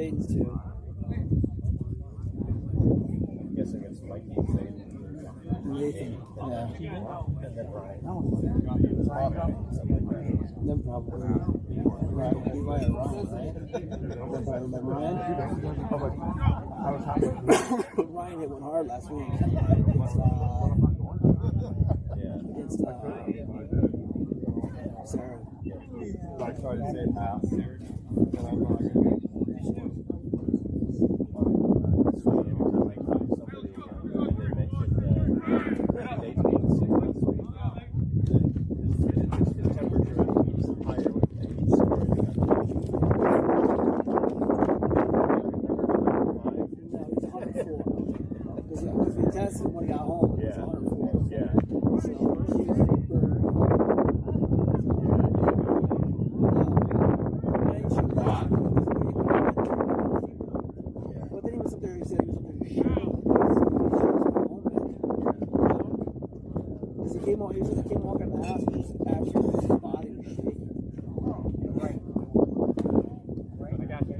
Zayden's too. I'm guessing it's Mikey and Zayden. Nathan. Yeah. And then Ryan. Then probably Ryan. Levi or Ryan, right? Then probably Ryan. Ryan hit one hard last week. Against Sarah. I tried to say half. When he got home, it was 104. Yeah. So, but then he was up there, he said he was up there because he came walking out of the house and his body was shaking. Right. I got you.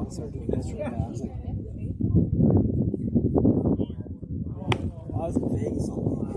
Started doing this right now. I was like, I was in Vegas all week.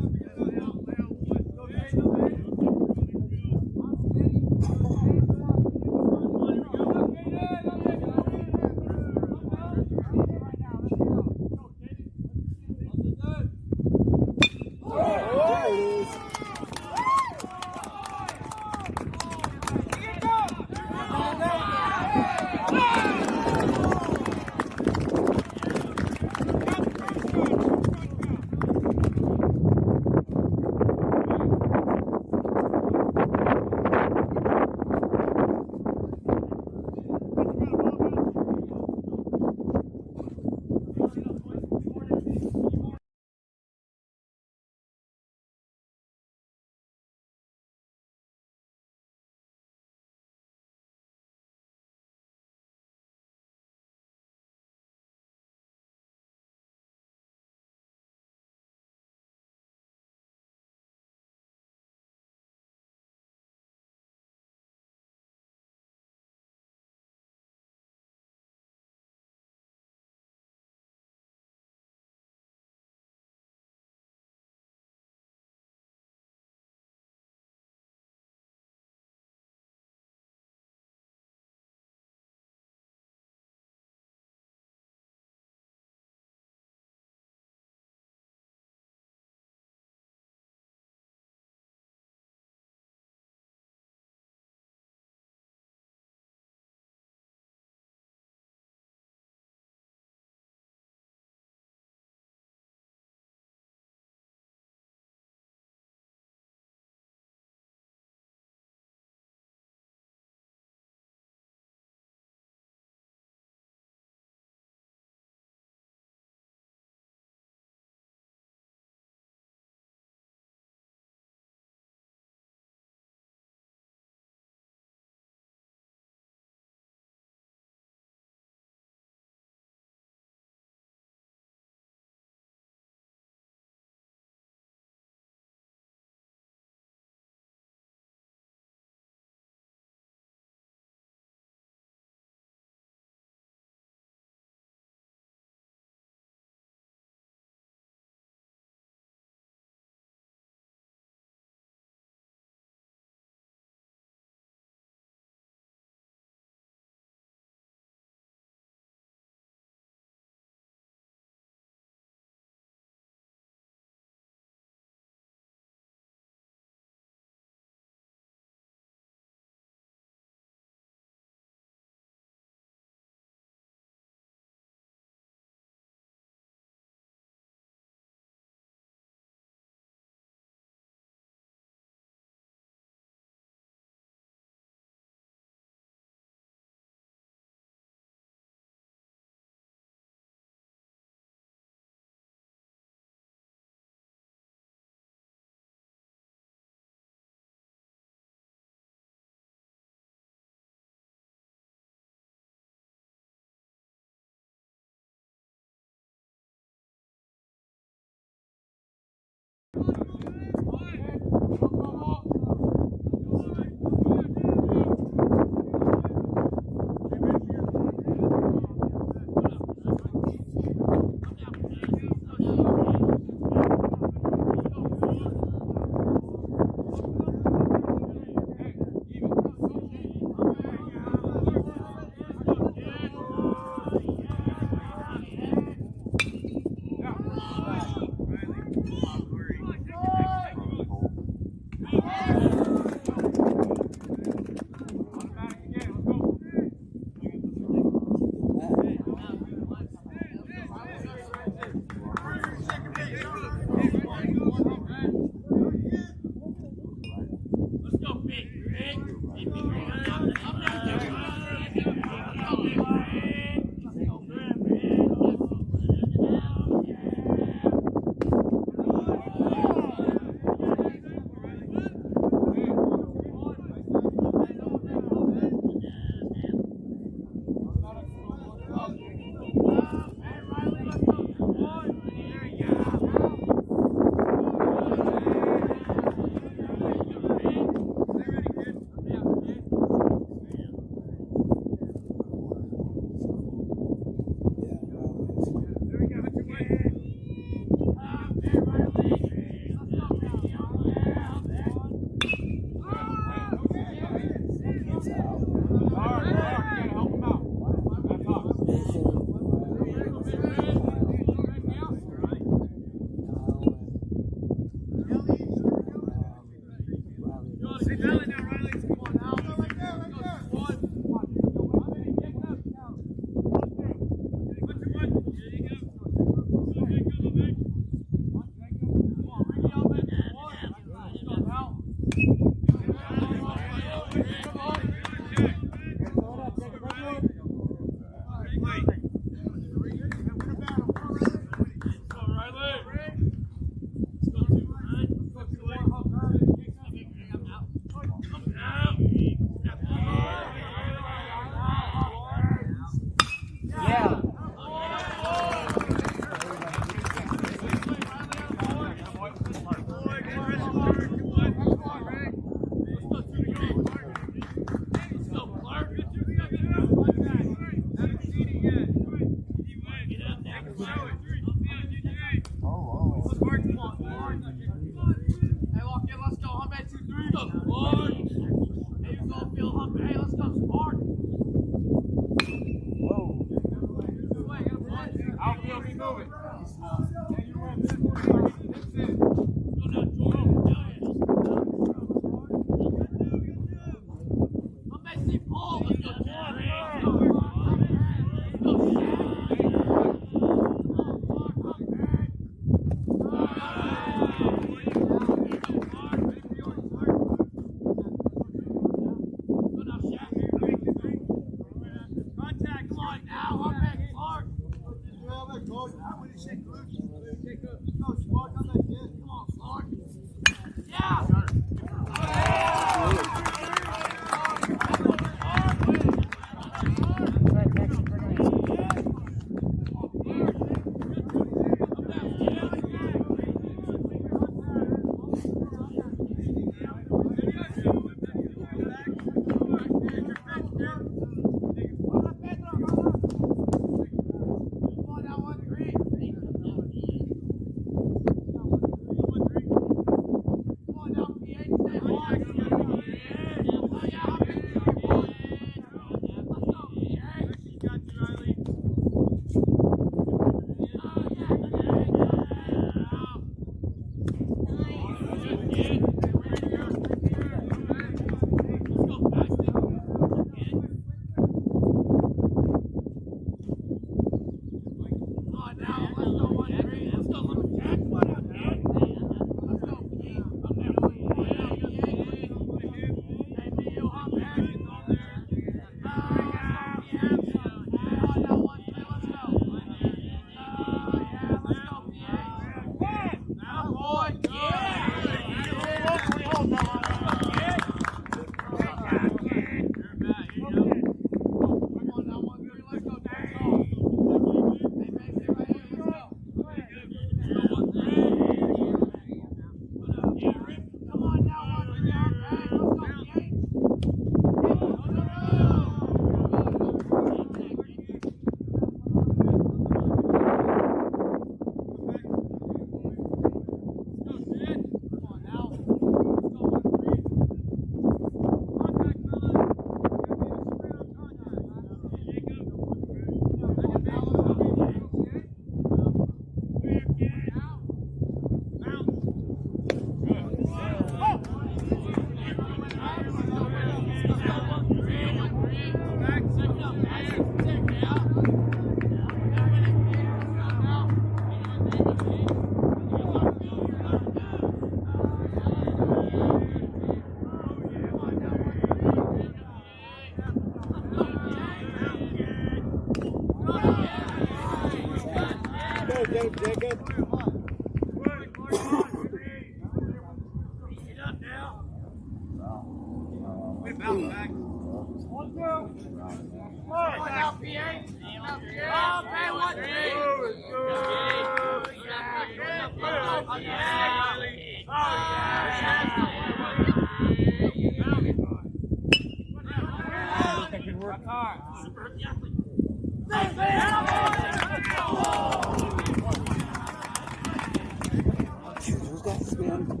Who's got the spin?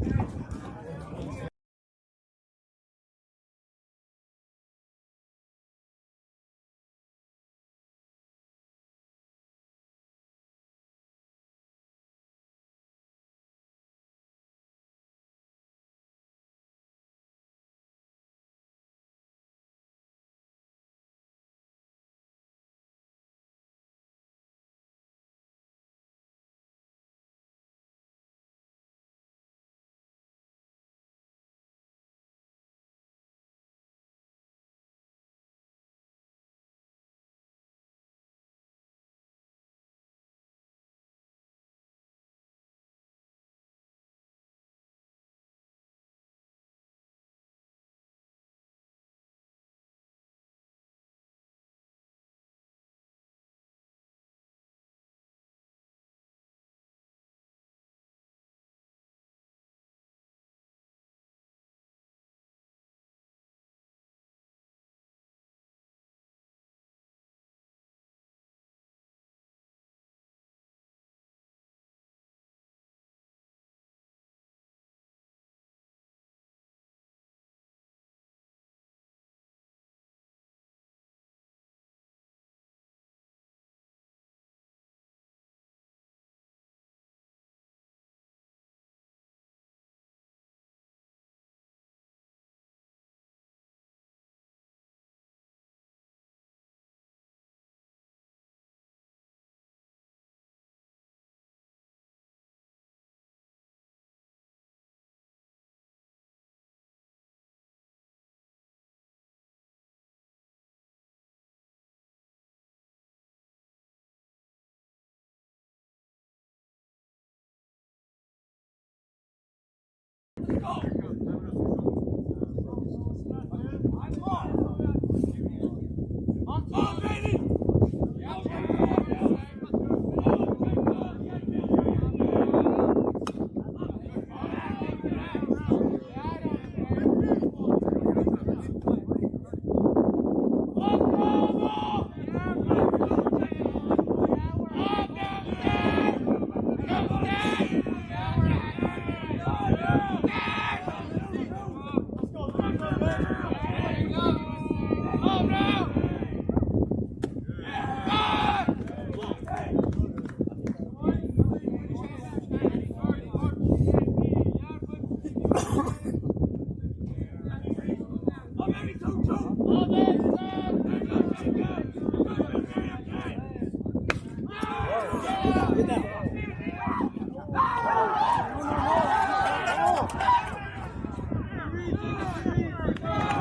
Get down.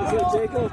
Is it Jacob?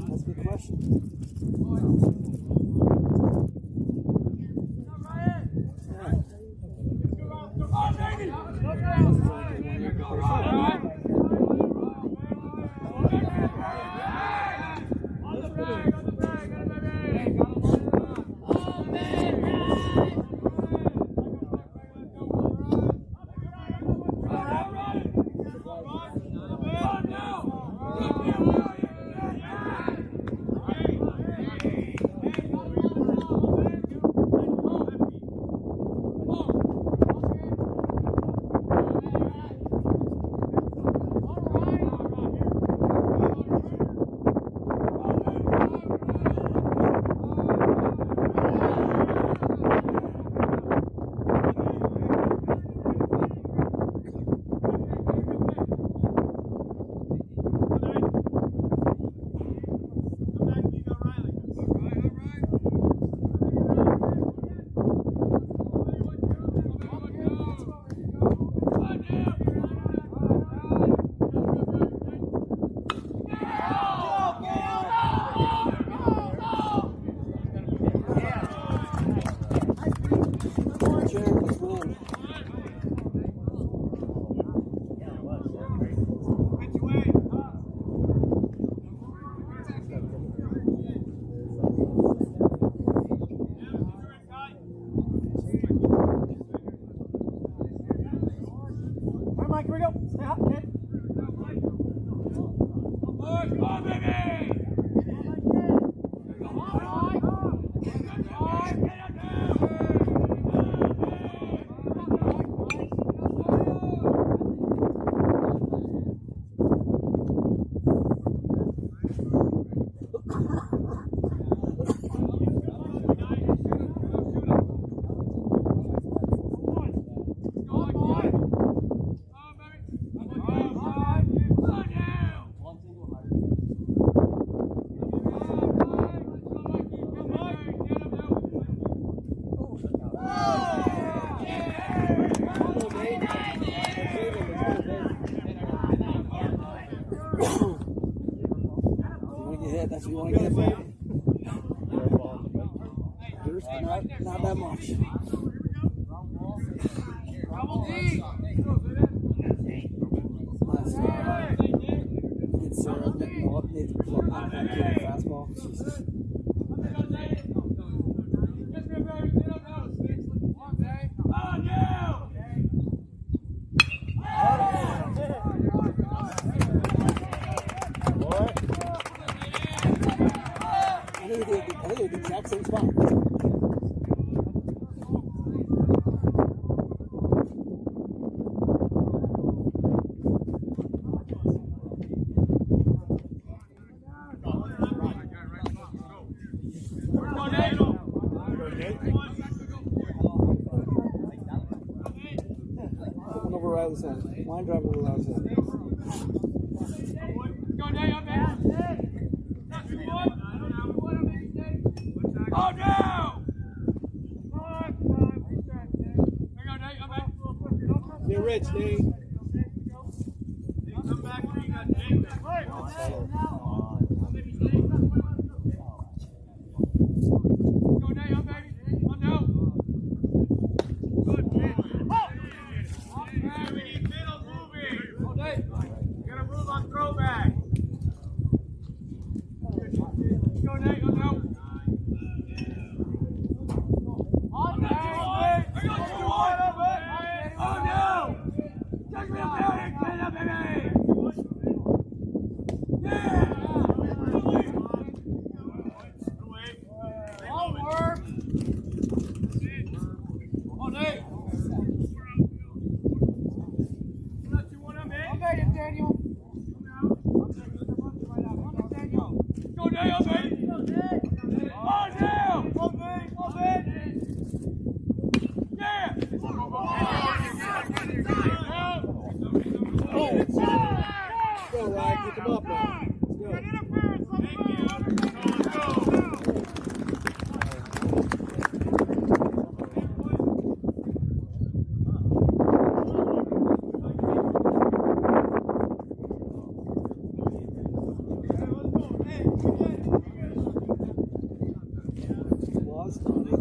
That's a good question. Mike, here we go. Stay hot, okay? Come on, baby! That's what you want to get back. Not that much. Last time, get Sarah Nathan Clark on that fastball. Jesus. I think they did the exact same spot. One over Riley's head. Line drive over Riley's head. Oh no! Get rich, Nate. Come back when you got Jacob. Go Nate, baby. On down. Good. Okay, we need middle moving. Nate, you gotta move on throwback. Go Nate, on down. On down, Nate. I got you on up, man. Oh no! Take me up there and get up, baby. Yeah! All work. On Nate. Okay, Daniel. Go Daniel, baby. On down. Yeah. Go, Ryan. Pick him up now. Let's go. Lost on it.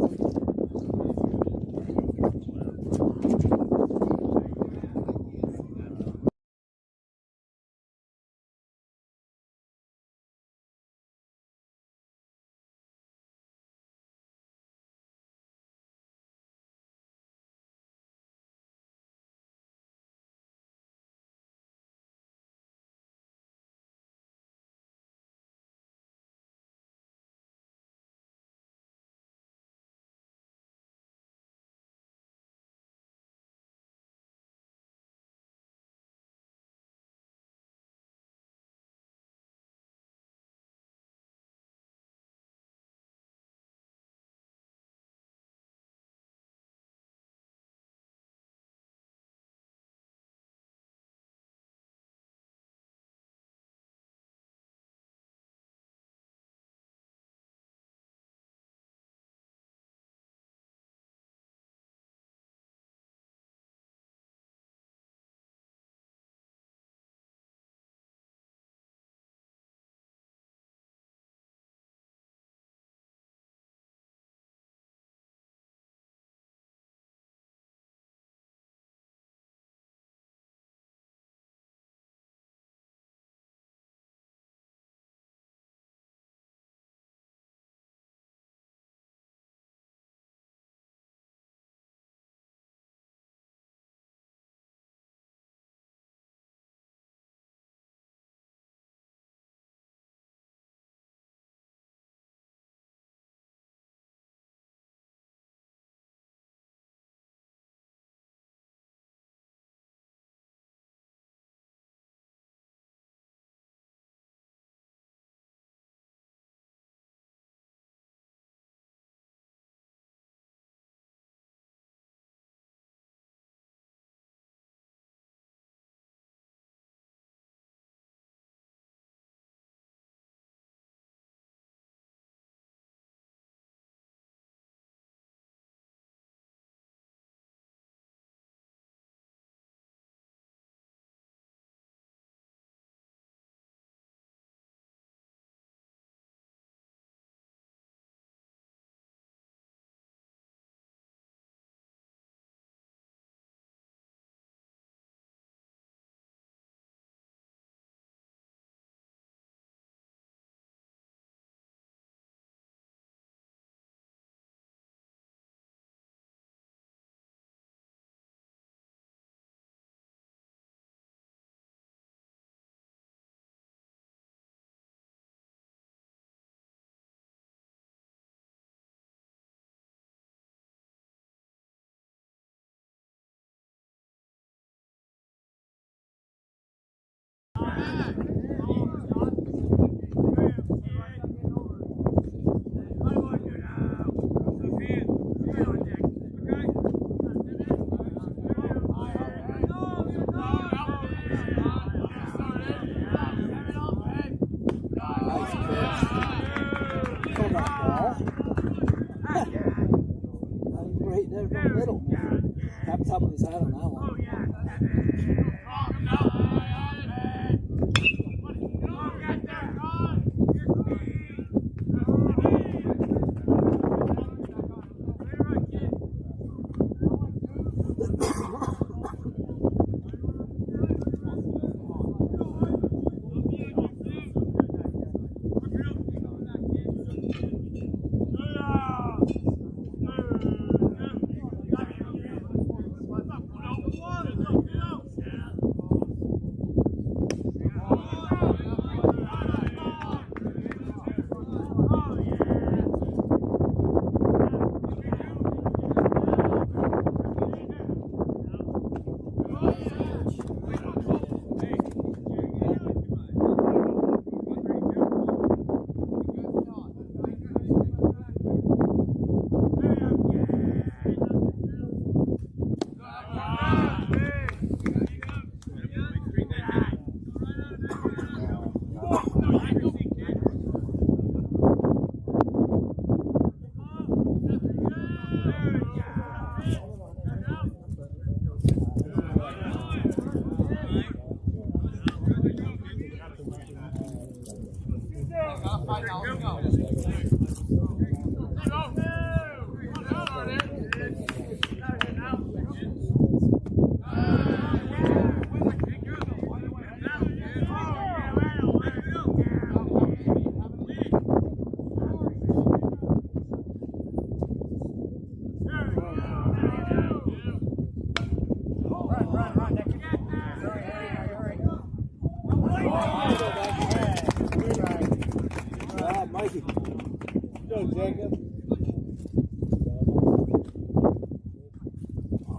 go, Jacob.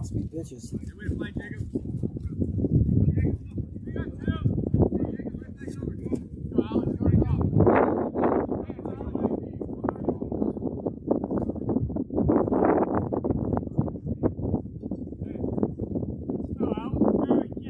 Sweet bitches. Good way to play, Jacob. Go, Alex. Go,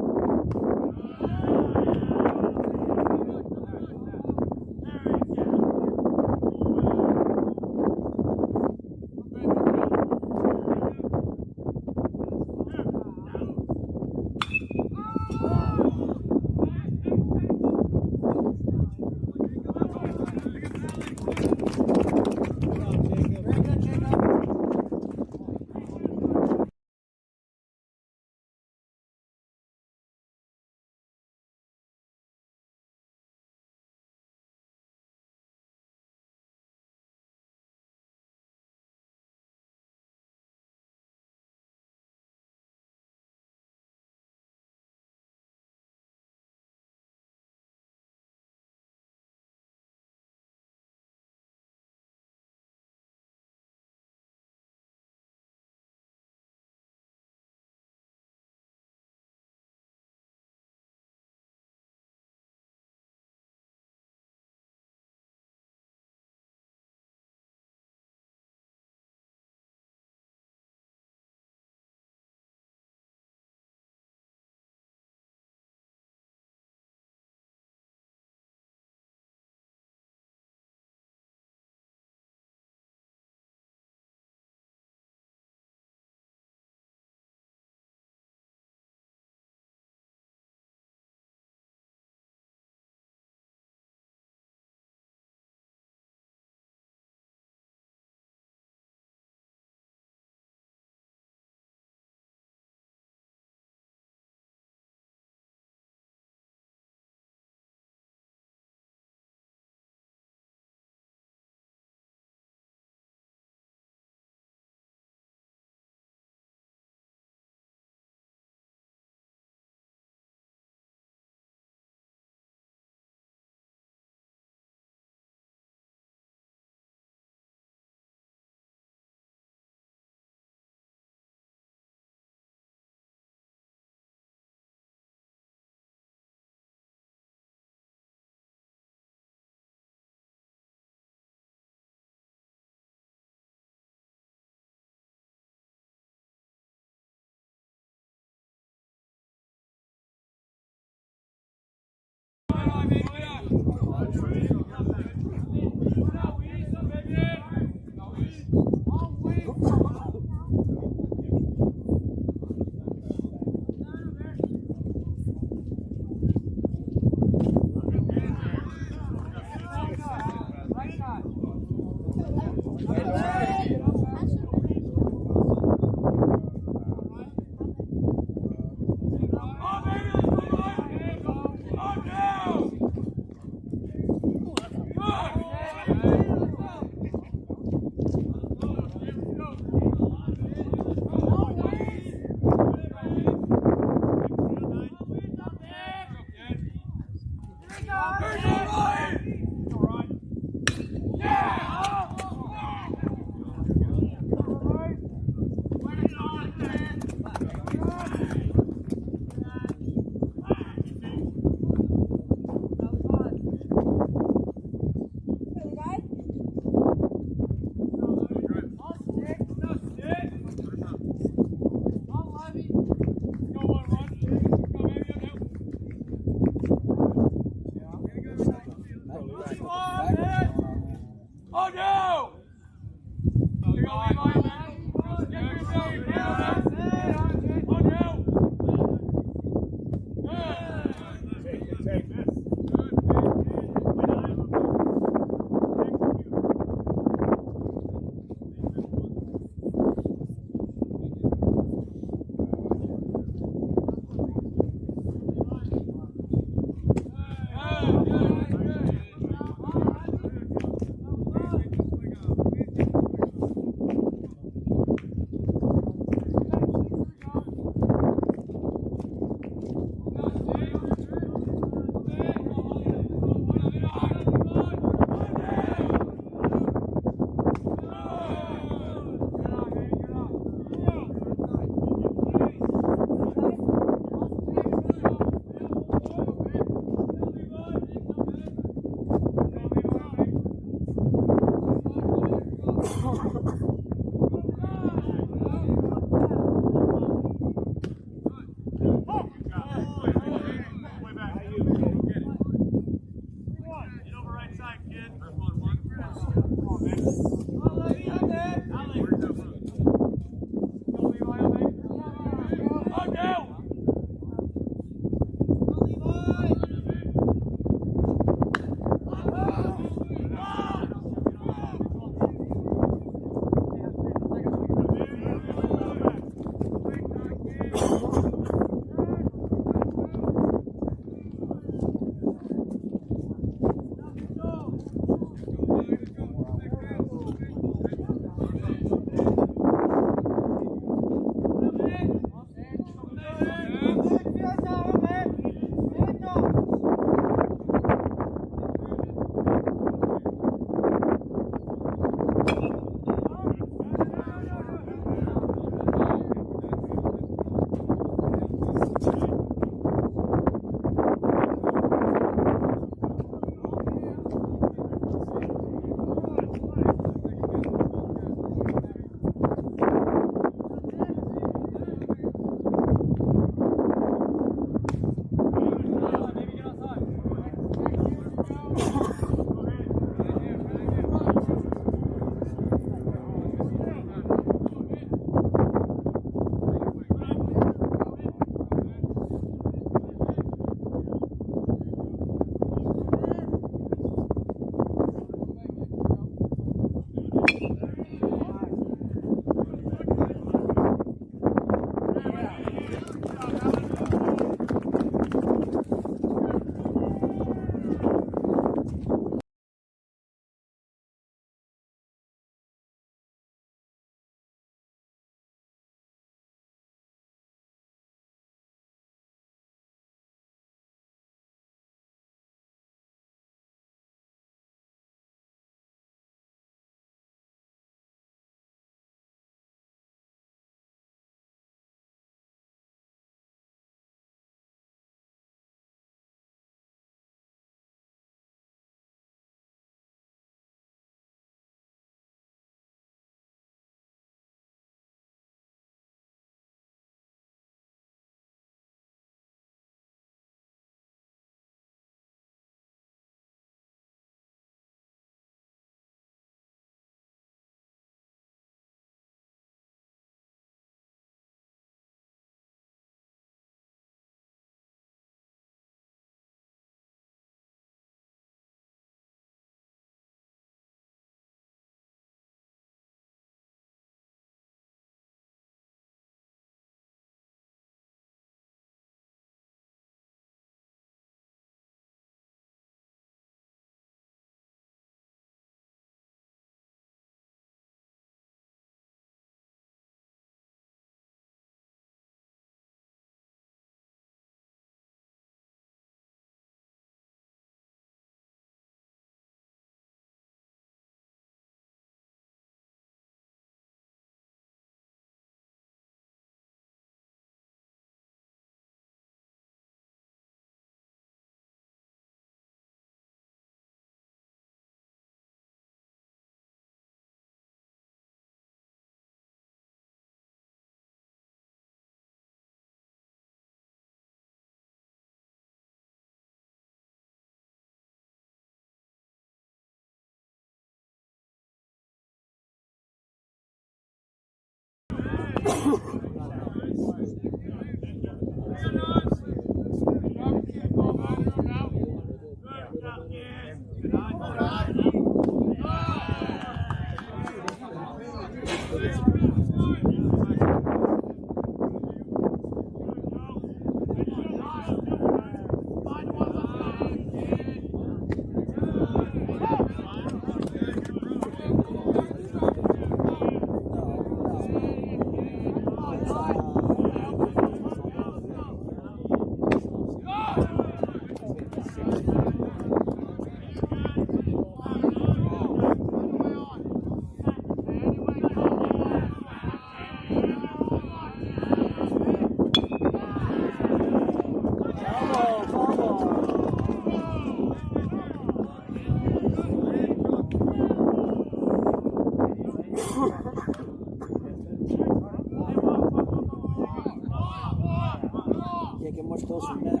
Can't get much closer than that.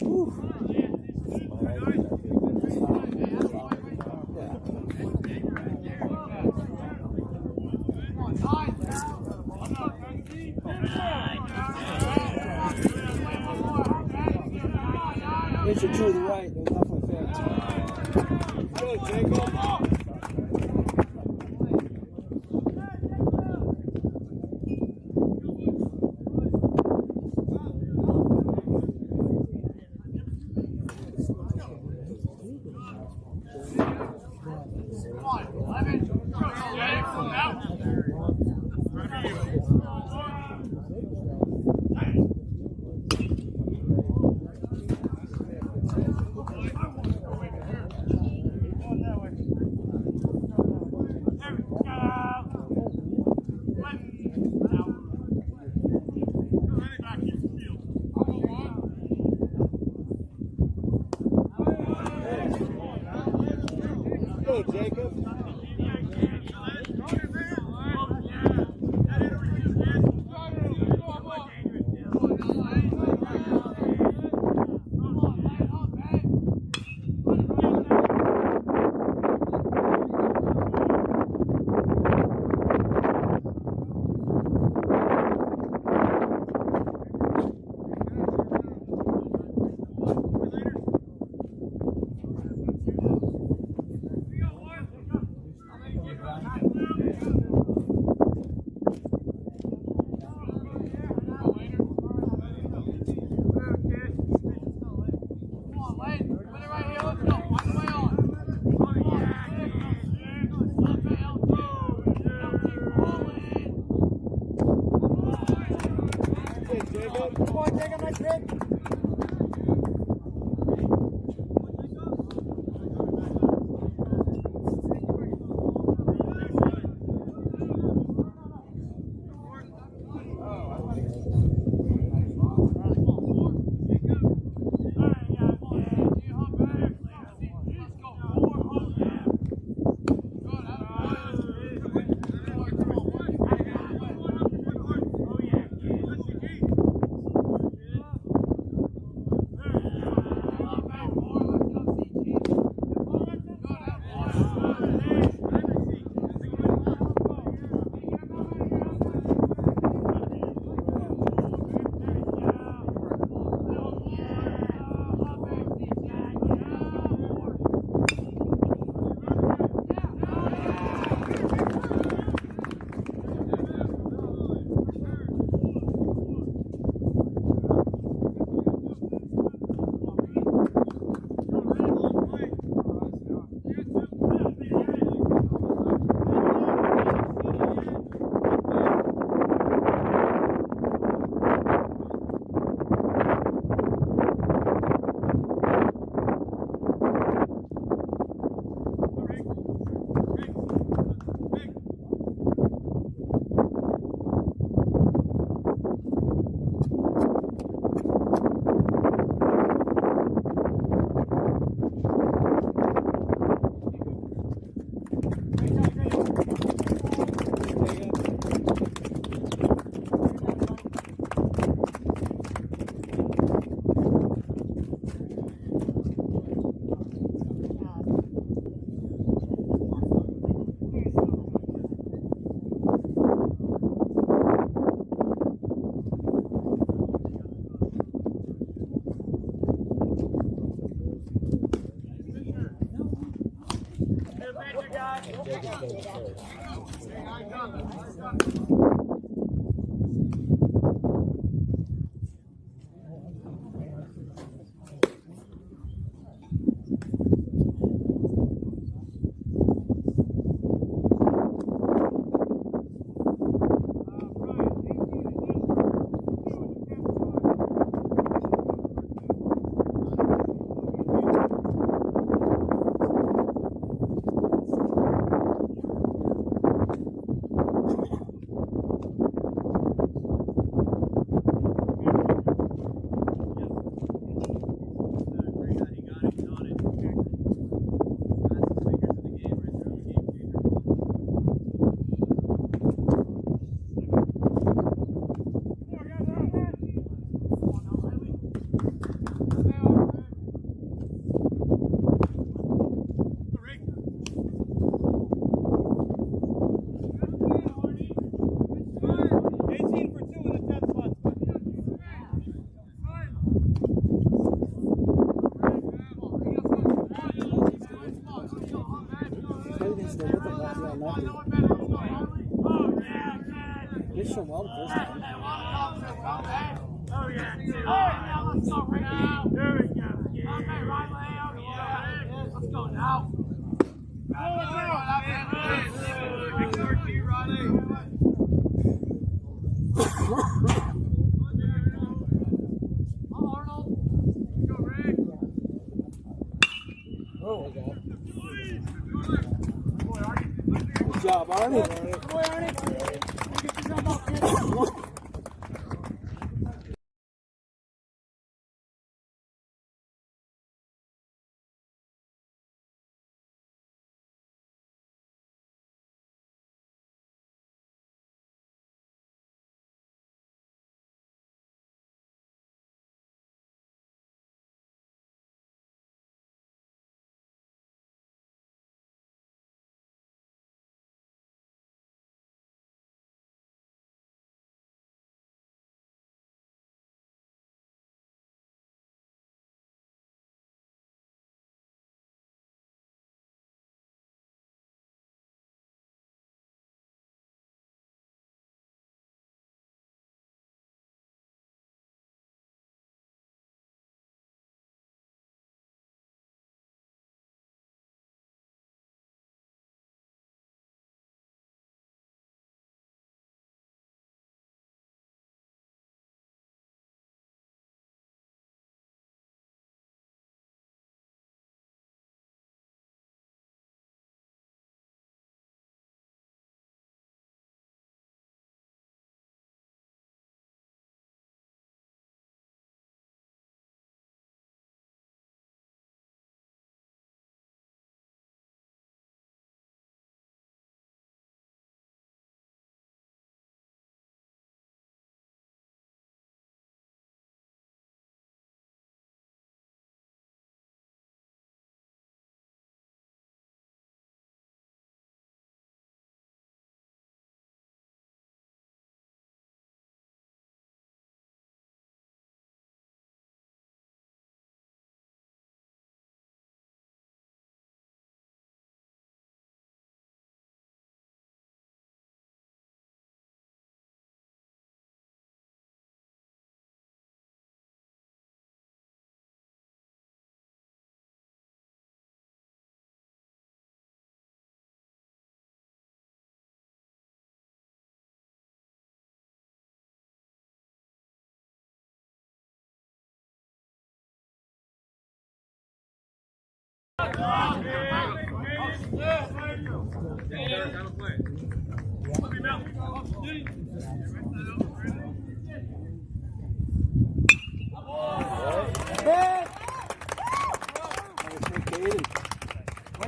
Whew. It's a to the right. It was definitely fair. Good, Jacob. Go, Jacob. Good job, Arnie. Good boy, Arnie. Get yourself up, kid.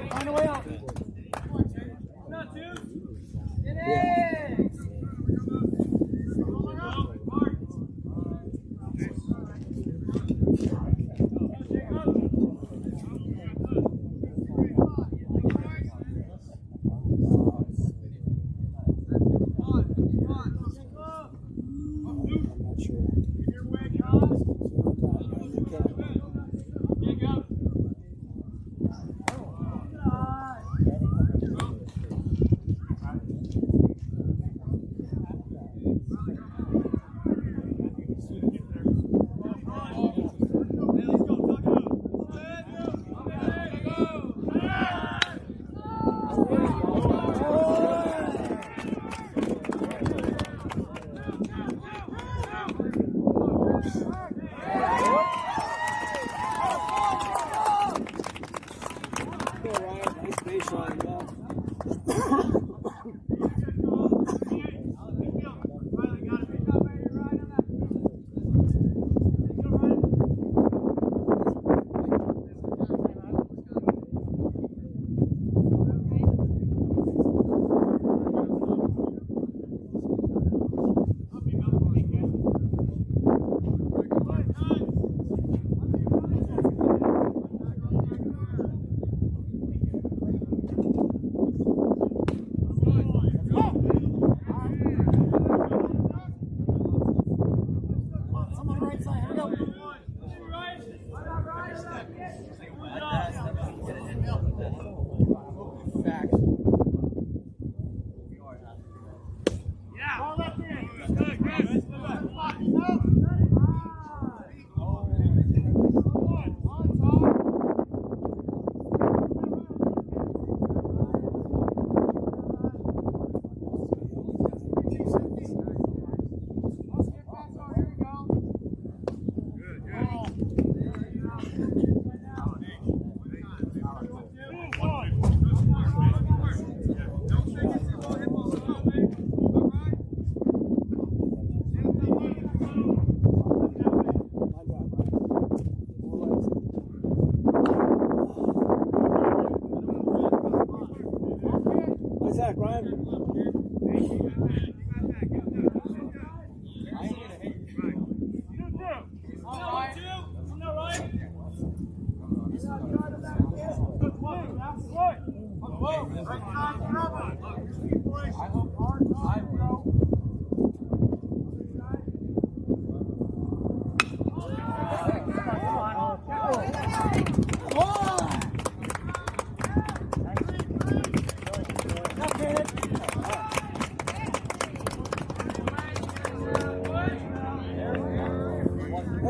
Find a way out. Go, Ryan. Nice baseline, yeah.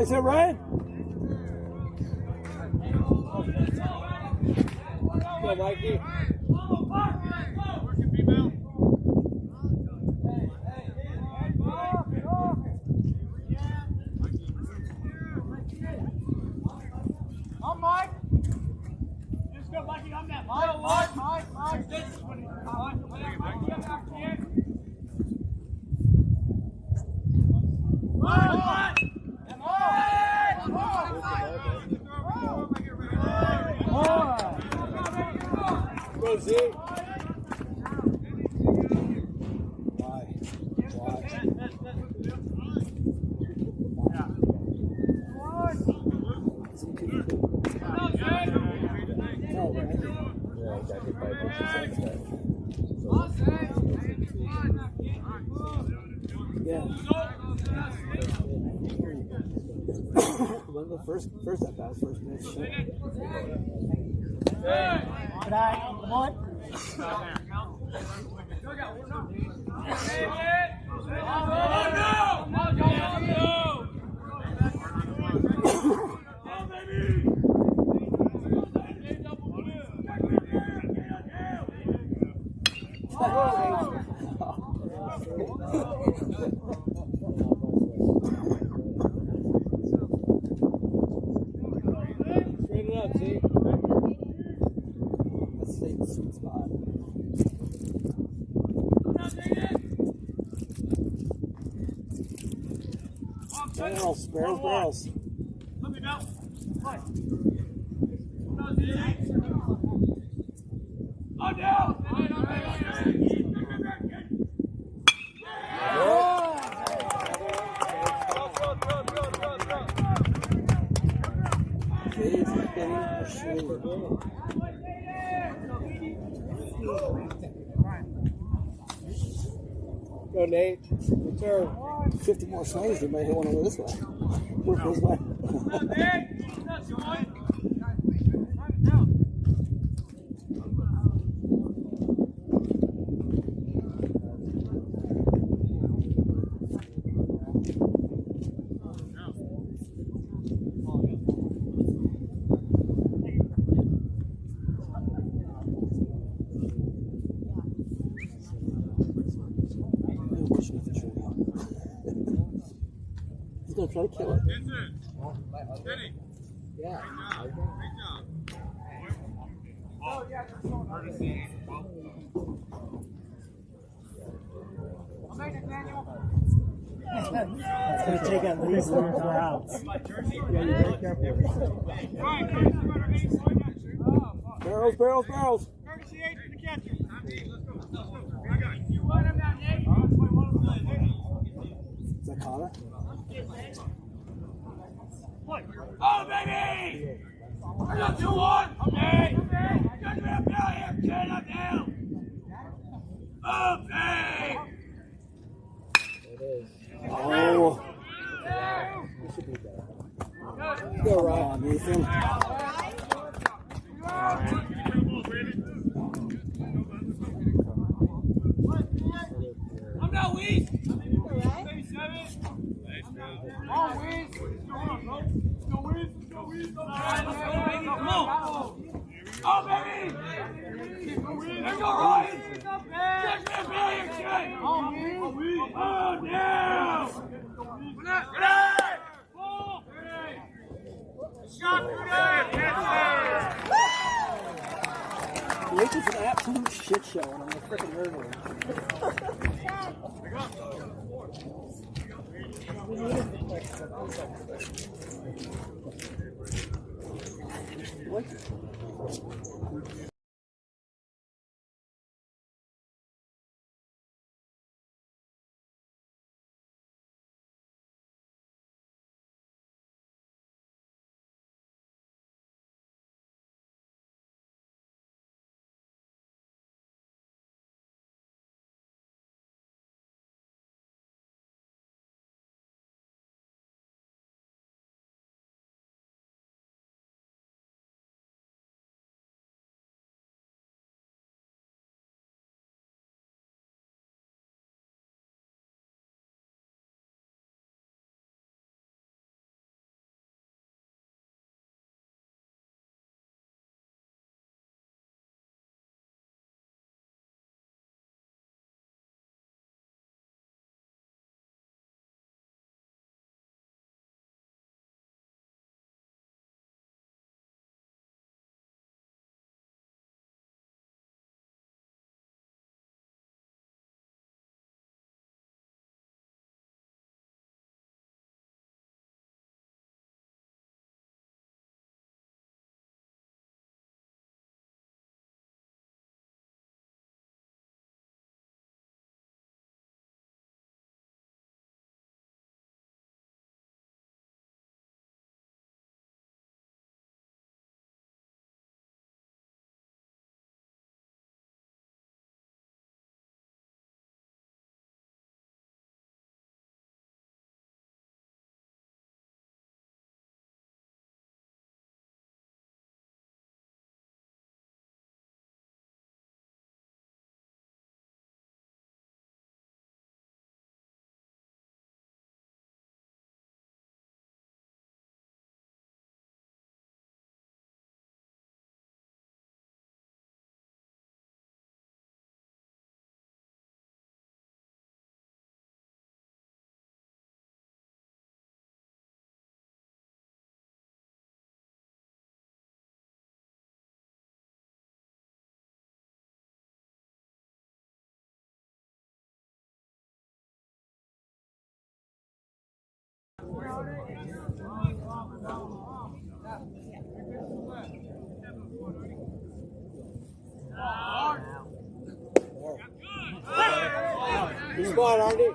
Is that right? Go, Mikey. On, Mike. Just go, Mikey, on that. Mike. Go, Zeke. First at bat, first pitch. Good eye. Come on. Sweet spot. Barrels. Go, Nate. Return. 50 more swings, they might hit one over this way. Work this way. He's gonna try to kill it. Yeah. It's going to take at least 4 outs. Barrels, barrels, barrels. Is that Connor? Oh, baby! I got 2-1! Okay! Get me up down here! Get up down! Okay! Oh. This should be better. Go right, Nathan. I'm not weak! Oh, Wiz! Go, Wiz! Go, Wiz! Come on! Oh, baby! Let's go, Ryan! Get me a billion, kid! Oh, Wiz! Oh, down! Grenade! Shot grenade! Lake is an absolute shit show, and I'm a freaking murderer. What? Good spot, Andy.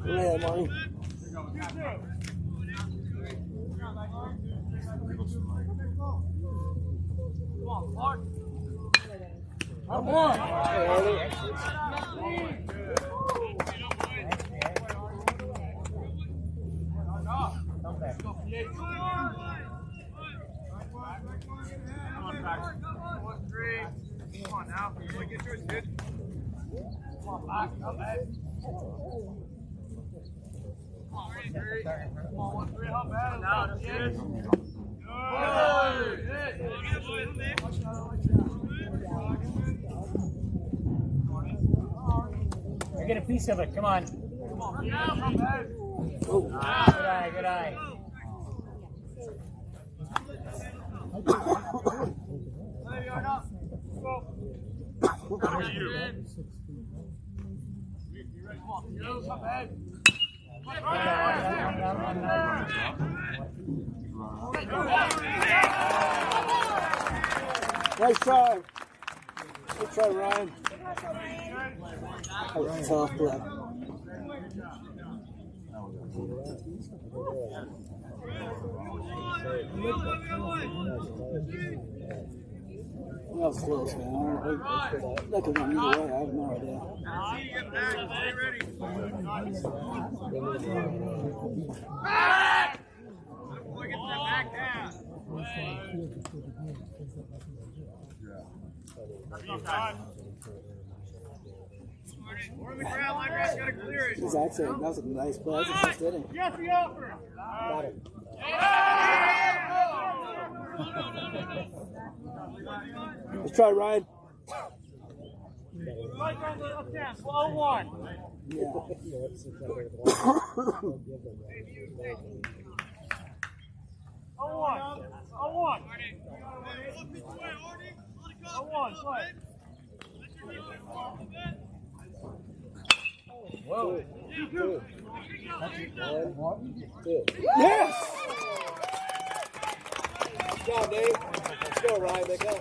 Yeah, Marty. Come on! Come back. Come on now. Get yours, kid. Come on, back. Come back. Come on, 3. Come on, 1-3. How bad? Now, kid. I get a piece of it. Come on. Come back. Good eye. Good eye. Nice try. Good try, Ryan. That was tough, but that was close, man. That could have gone either way. I have no idea. He's actually, that was a nice play. That was the first inning. Yes, the offer. Got it. Let's try, Ryan. Right on the left hand, slow 1. Yeah. Oh, 1. Oh, 1. Oh, 1, play. Whoa. Yes! Good job, Dave. Let's go, Ryan. Make up.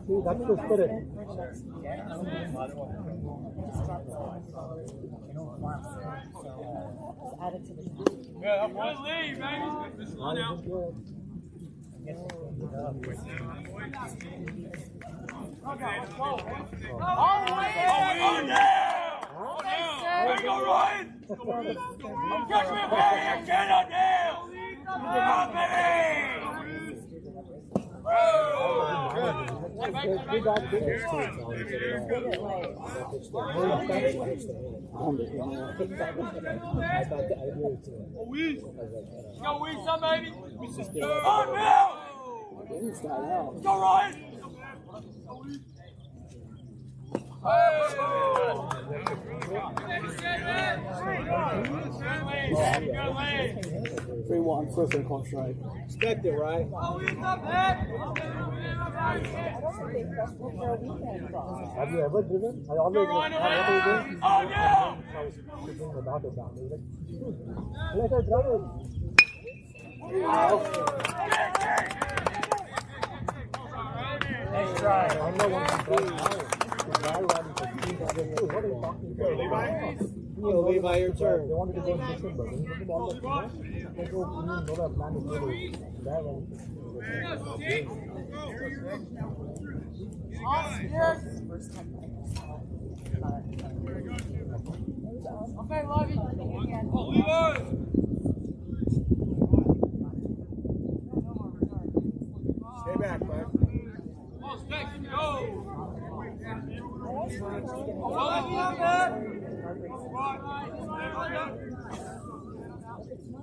See, that's the spirit. Yeah, one lead, baby. Slow down. All the way in! There you go, Ryan! Catch me a penny! Get up now! Come, baby! We got good. Go, win some, baby! On now! Go, Ryan! Three one, first and close strike. Expect it, right? Oh, we up, Heck! Have you ever driven? I always Oh, no! I was thinking about it down. Let her drive it. Nice try. I know one can drive now. The guy ran for 15 what are you talking about? Levi, your turn. They wanted to go in December. They didn't all the time. They go, you know, the plan is really there. Okay, love you. Oh, Levi! Stay back, man. Come on, Specs, go!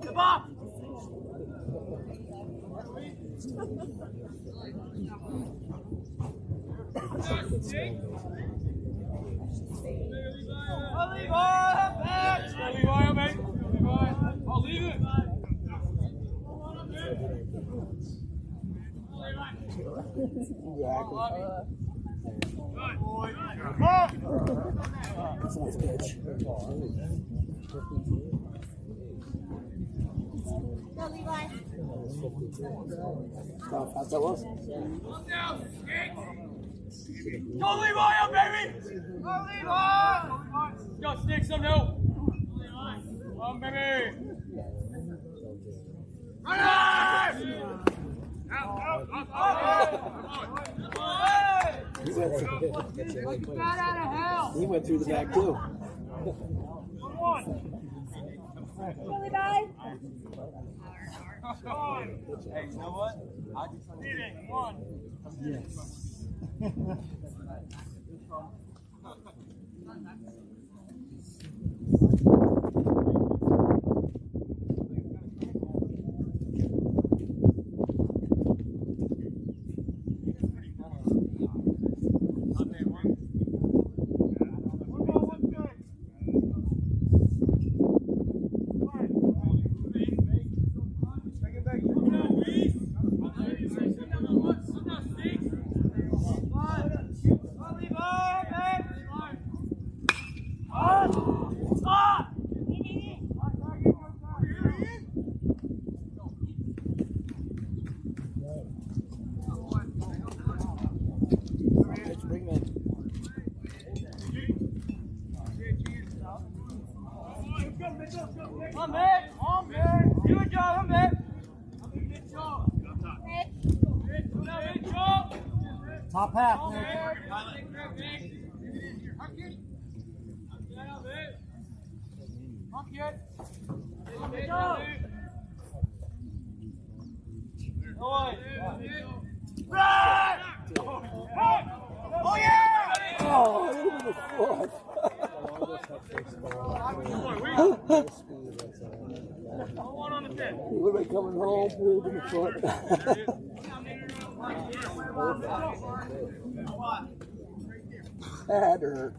Come on! I'll leave it. That's a nice pitch. Go, Levi. How fast that was? Go Levi up, baby! Go Levi! Go stick some new. Come, baby! Run out! He went through the back too. Go, Levi. Hey, you know what? I just need it. One. Yes. Come back! Come back! Good job, come back! Top half. Oh yeah! Oh, it was the foot. He would have been coming home with the foot. That hurt.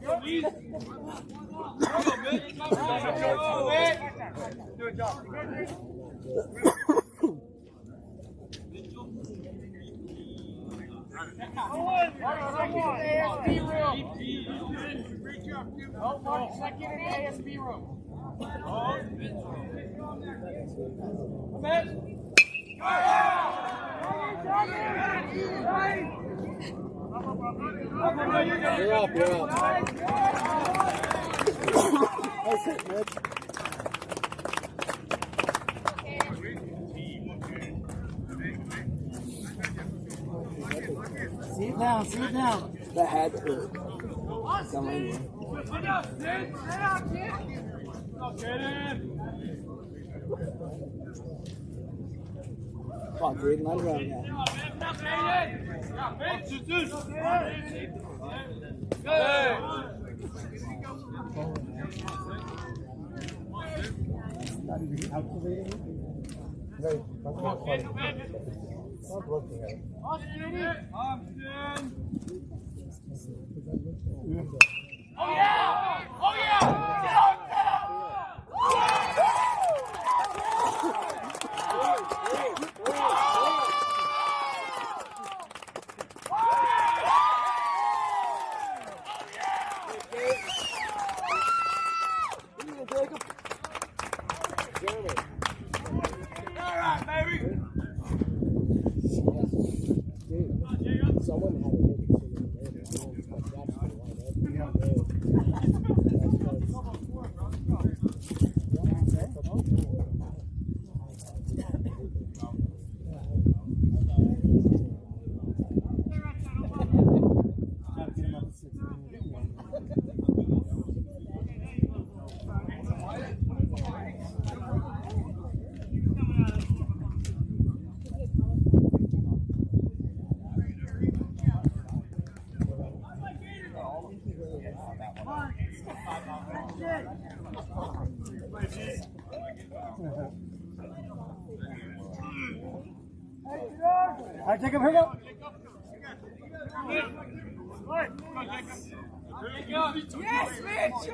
Good job. Second in the ASB room. You're up, you're up. Nice hit, Mitch. Sit down, sit down. That had to hurt. Come on. Come on, Jaden, let it run now. Not even calculating. No, that's not funny. Stop looking at it. Oh yeah! Oh yeah! Get on down! All right, baby. Someone had a hit All right, Jacob, here we go. Yes, Mitch!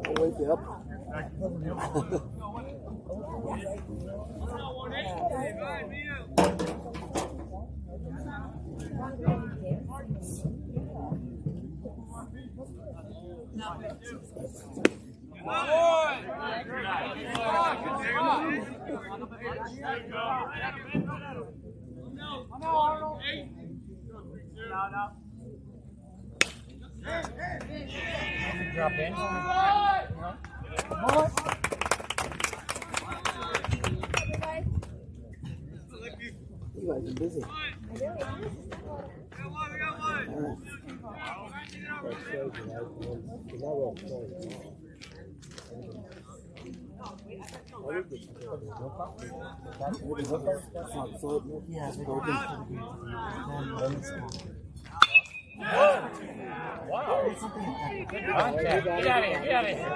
I'll wake you up. Drop in. You guys are busy. Wow. Get out of here. Get out of here.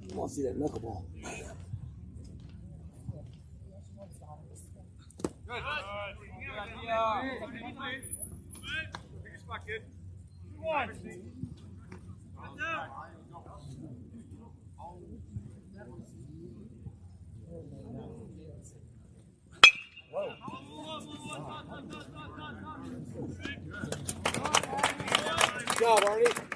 I want to see that knuckleball. Good job, Arnie.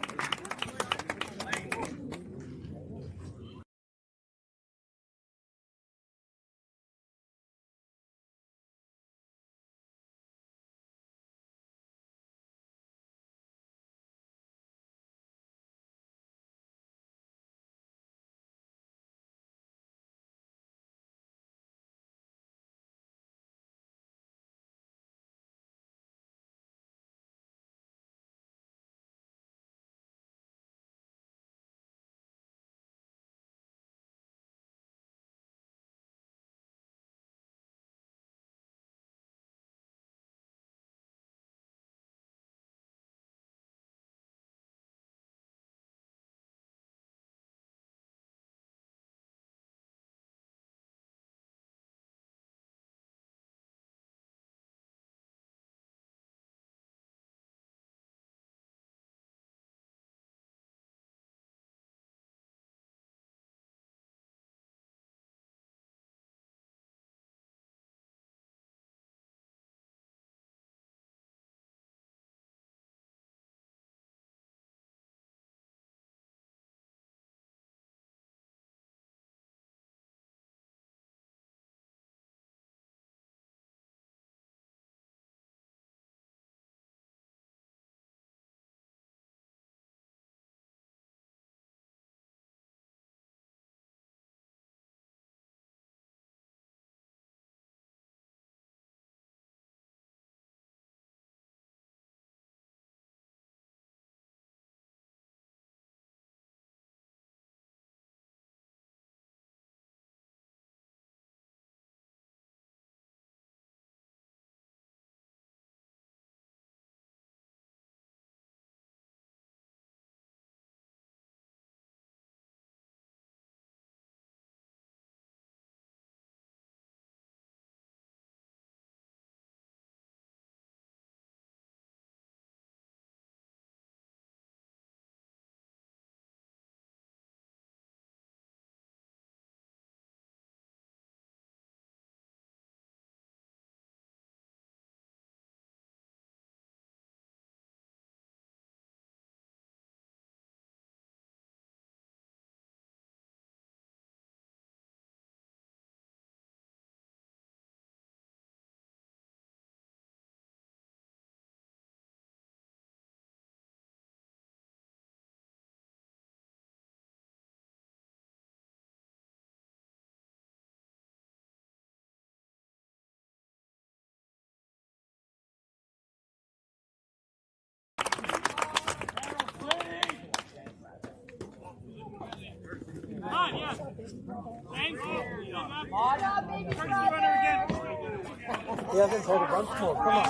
Good job, baby. He hasn't told a bunch more. Come on. Let's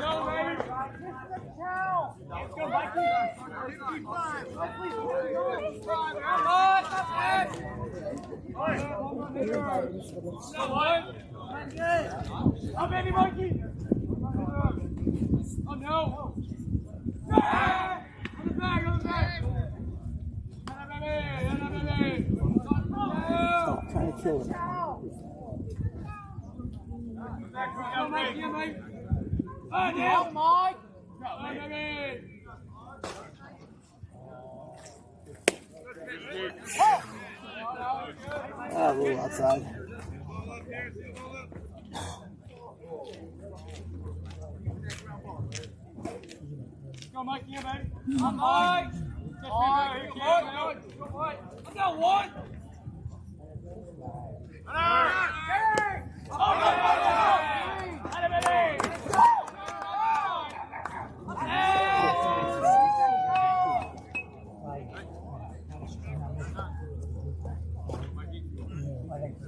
go, baby. Let's go, Mikey. Oh, baby, Mikey. Oh, no. On the back, on the back. Stop trying to kill him. Go, Mikey, Mike. Oh, now, Mike. Go, baby. Ah, a little outside. Go, Mike, here, baby. Come, Mike. Mike, go, Mike. I got one.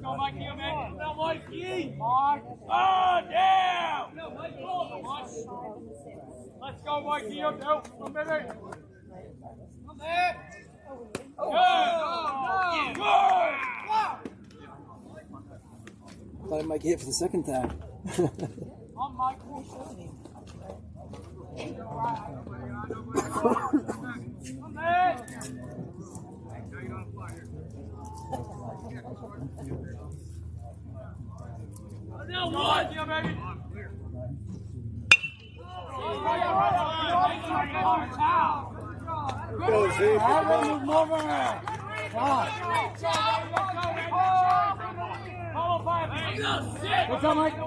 Go, Mikey, here, baby. No, Mikey. Mike. Oh, down. No, Mike, let's go, Mikey. Here, go, baby. Come back. Good. Thought I might get hit for the second time. On Mike. Come back. No, one. Yeah, baby. Go, Z. What's up, Mike?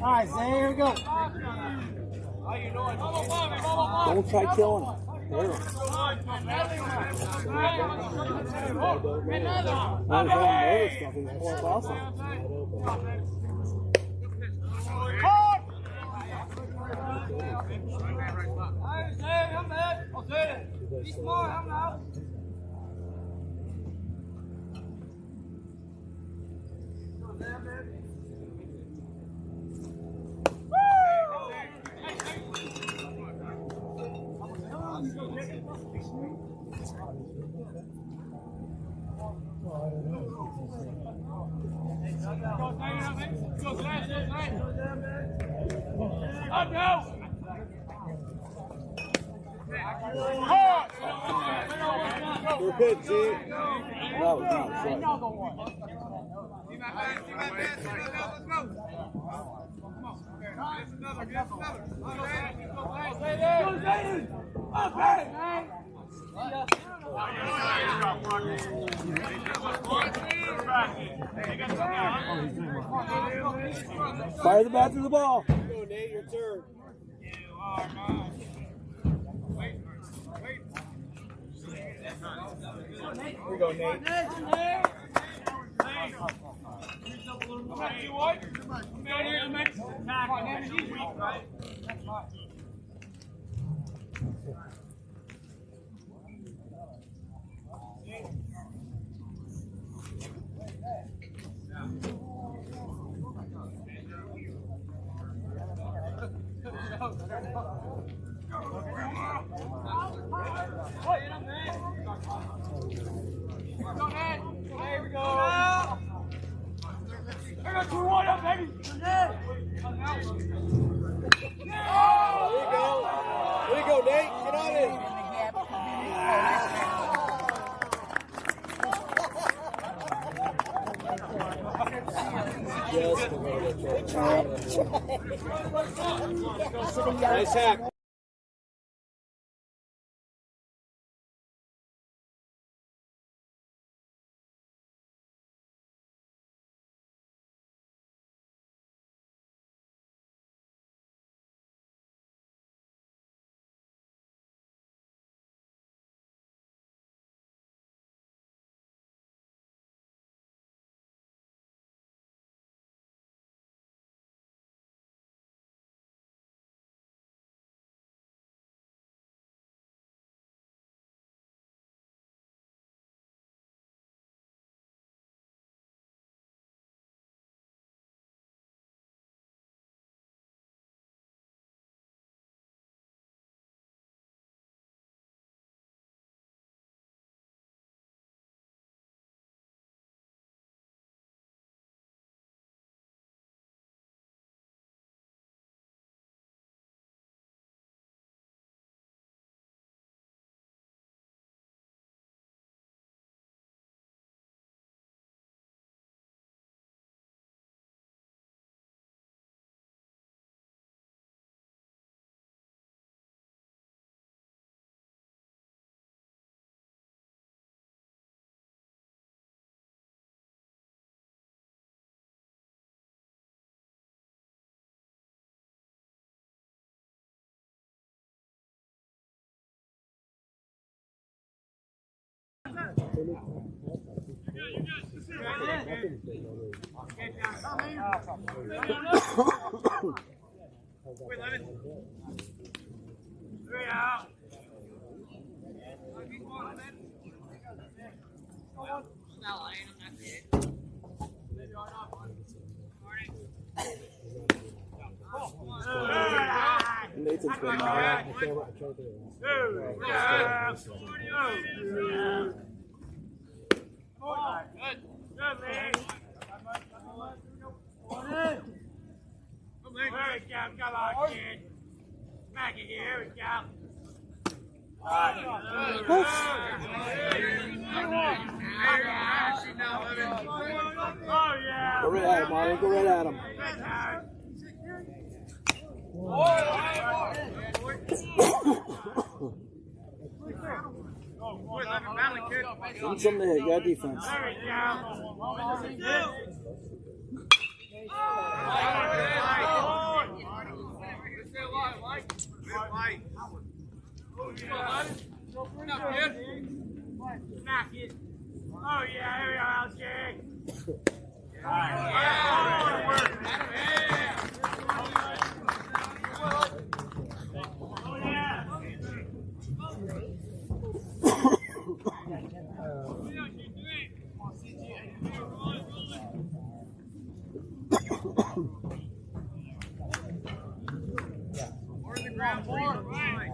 All right, Zay, here we go. How you doing? Don't try killing him. There. Another. Not as motor stuff. He's more awesome. Be smart, I'm out. Good hit, Z. That was not short. Fire the bat through the ball. Go, Nate, your turn. You are mine. Wait. Here we go, Nate. There we go. I got 2-1 up, baby. There you go, Nate. Get on it. Nice hack. Nathan's been now. Go right at him, Marty. Go right at him. Need something to hit. You got defense. Oh yeah, here we are, Jake.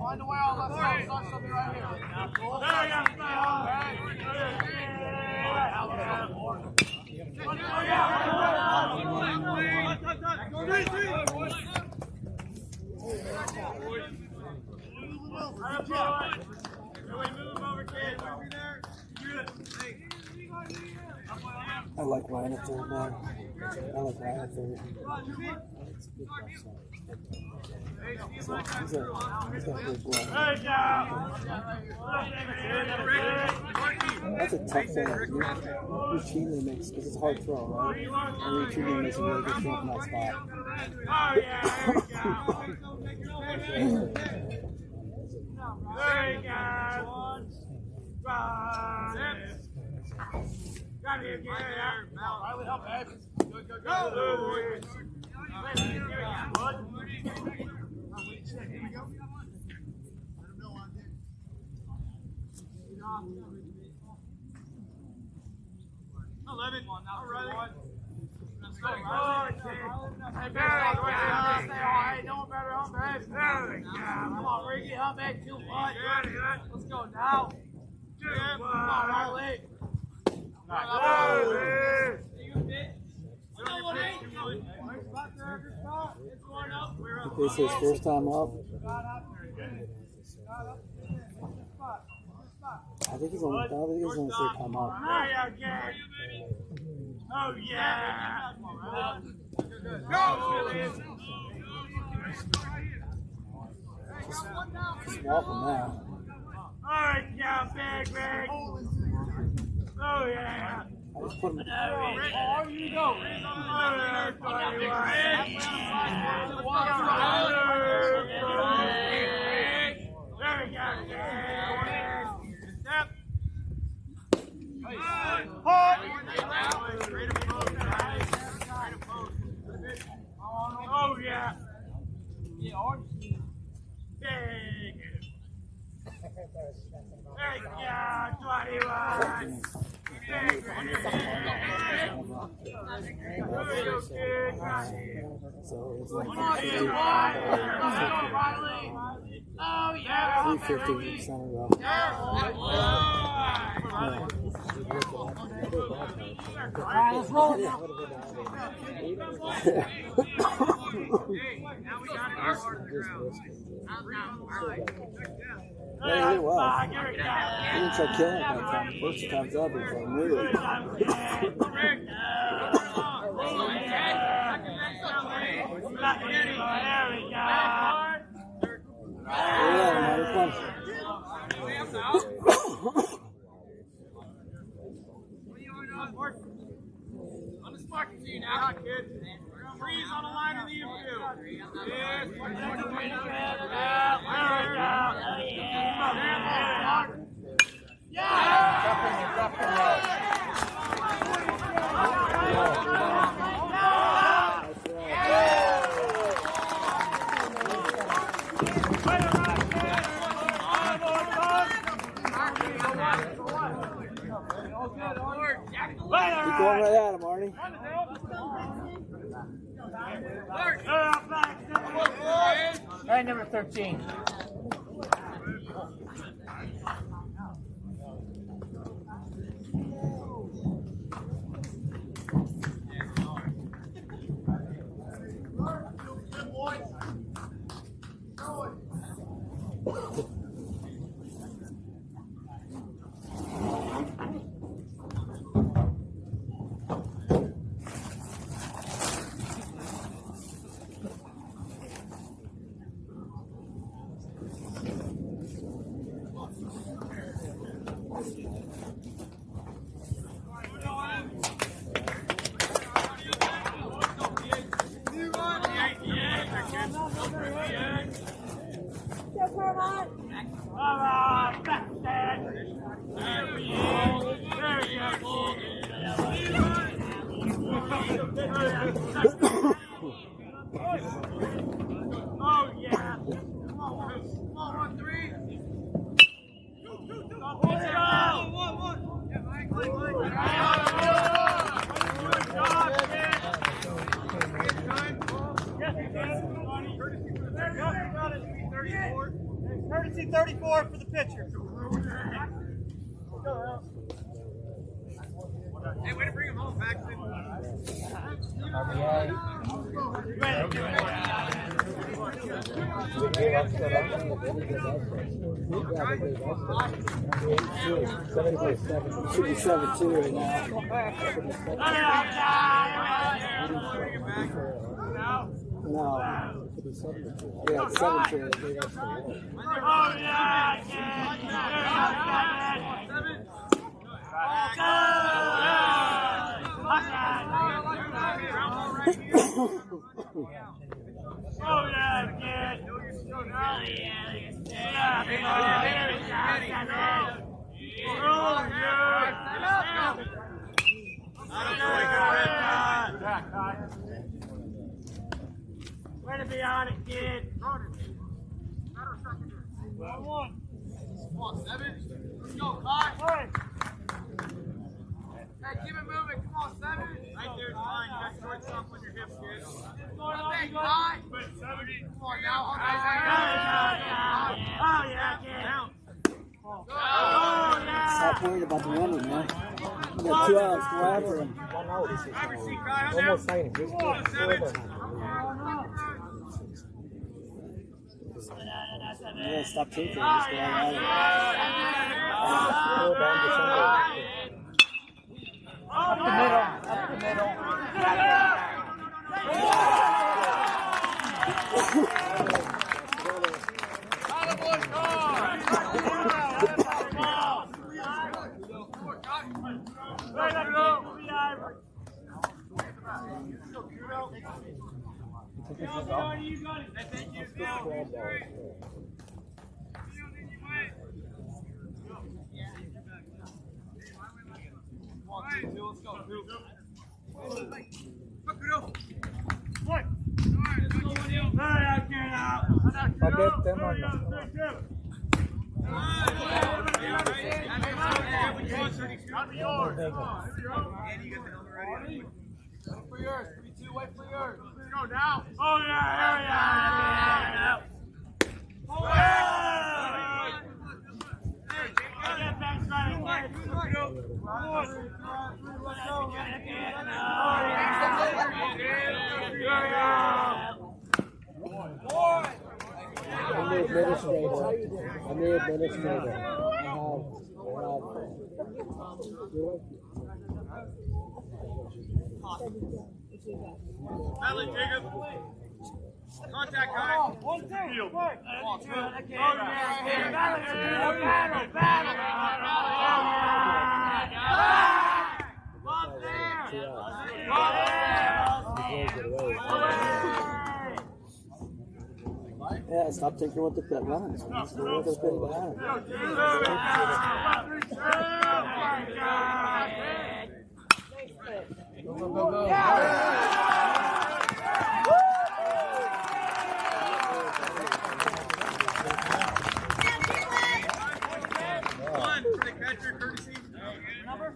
Find the way on left side. Start something right here. I like Ryan at third, man. I like Ryan at third. He's got a big blood. That's a tough thing. Routinely makes, because it's a hard throw, right? And routinely makes a really good throw from that spot. Come on, Ricky, help me too much. Let's go now. Come on, Riley. This is his first time up. I think he's only third time up. Oh yeah! Just walking now. Alright, yeah, big. Oh yeah! I just put him. Oh, you go. Oh yeah! So it's like 350 center row. Let's roll it. Yeah, he did well. He didn't try killing it that time. First time's up, he's like, really? On the spot to you now, kid. Freeze on the line of the infield. Yes. 3. All right, number 13. Go, Carmine. Oh, yeah. Come on, 1-3. Courtesy 34 for the pitcher. Hey, way to bring him home, Paxton. Should be 7-2 right now. No. Should be 7-2. Yeah, it's 7-2. Oh, yeah, kid. Oh, way to be on it, kid. Come on, 7. Let's go, 5. Hey, keep it moving. Come on, 7. Right there, it's fine. You got shortstop on your hips, kid. Come on, 9. Come on now. Oh, yeah, kid. Oh, yeah. Stop worried about the running, man. You got 2 outs. Go after him. Almost saying Come on, 7. Yeah, stop taking it. Just go out of it. Up the middle. Up the middle. Go now. Oh, yeah. I'm the administrator. Natalie, Jacob. Contact, guys. 1-2. Yeah, stop tinkering with the runs. Just go with the pin behind. Go, go, go, go. One for the catcher, courtesy. Number?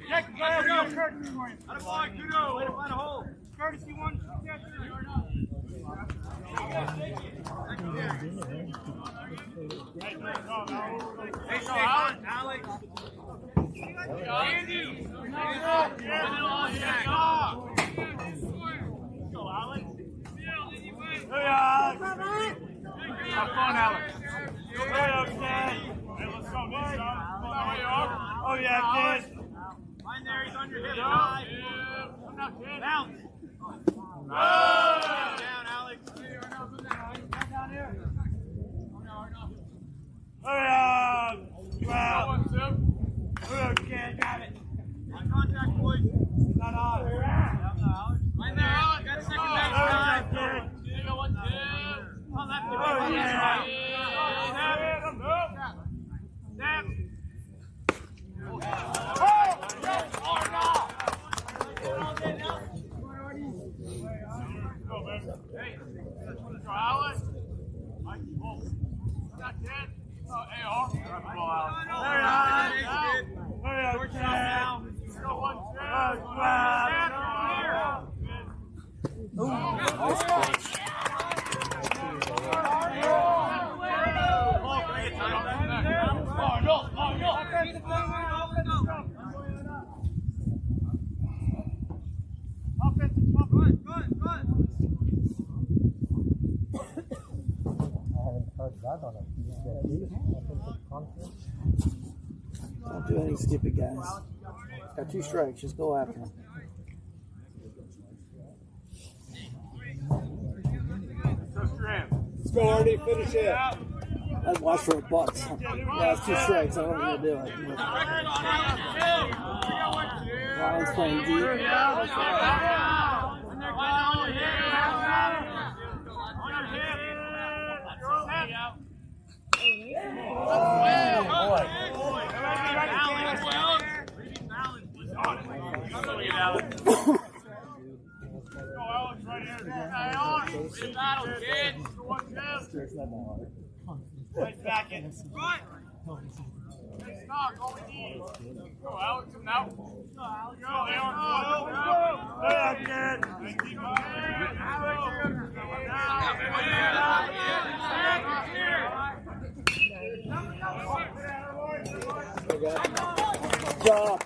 Jack, go. Hey, stay on, Alex. Andy. Go, Alex. Have fun, Alex. Hey, let's go, Nisha. Oh, yeah, kid. Line there, he's on your hip. Bounce. Down, Alex. Down here. Okay, got it. On contact, boys. Not on. Line there, Alex. Got second base time. On left. Oh, yeah. Snap. Hey, go, Alex. Mike, oh. Not dead. Oh, AR. There you are. Shortstop now. Go 1-0. Don't do any skip it, guys. Got 2 strikes. Just go after him. Let's go, Artie. Finish it. I'd watch for a buck. Last 2 strikes. I don't know what to do it. Ryan's playing deep. Nice back in. Right. Nice knock, all we need. Go, Alex, come now. Go, Alex. Good job.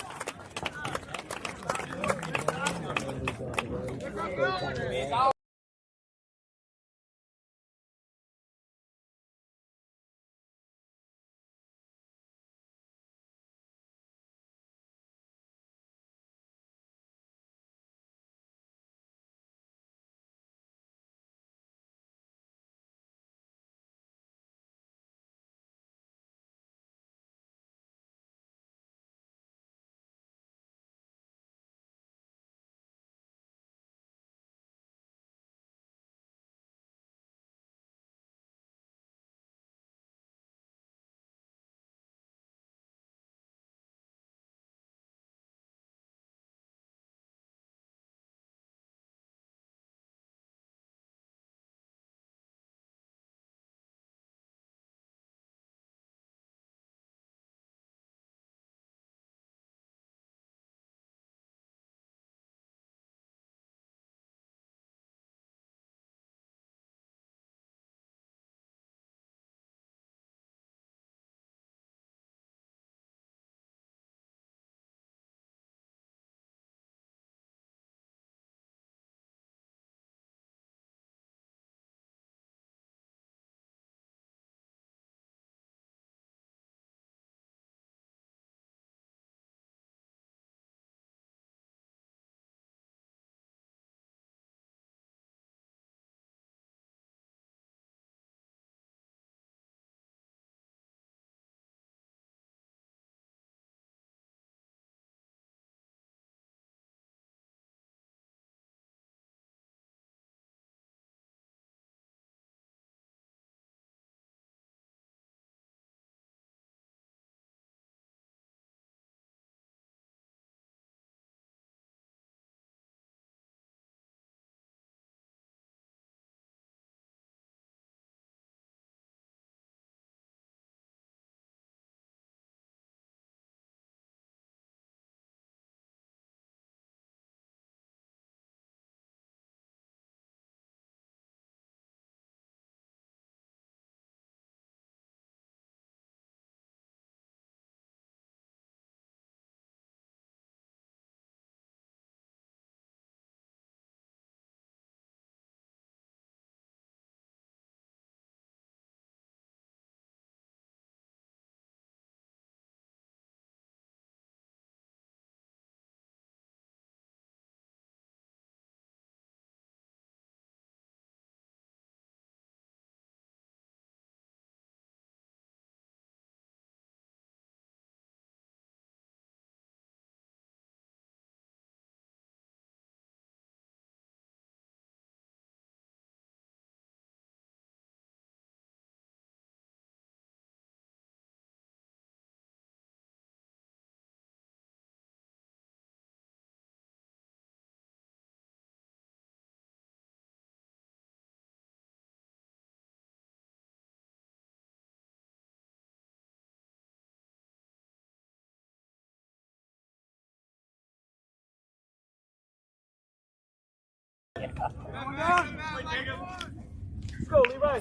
Let's go, Levi.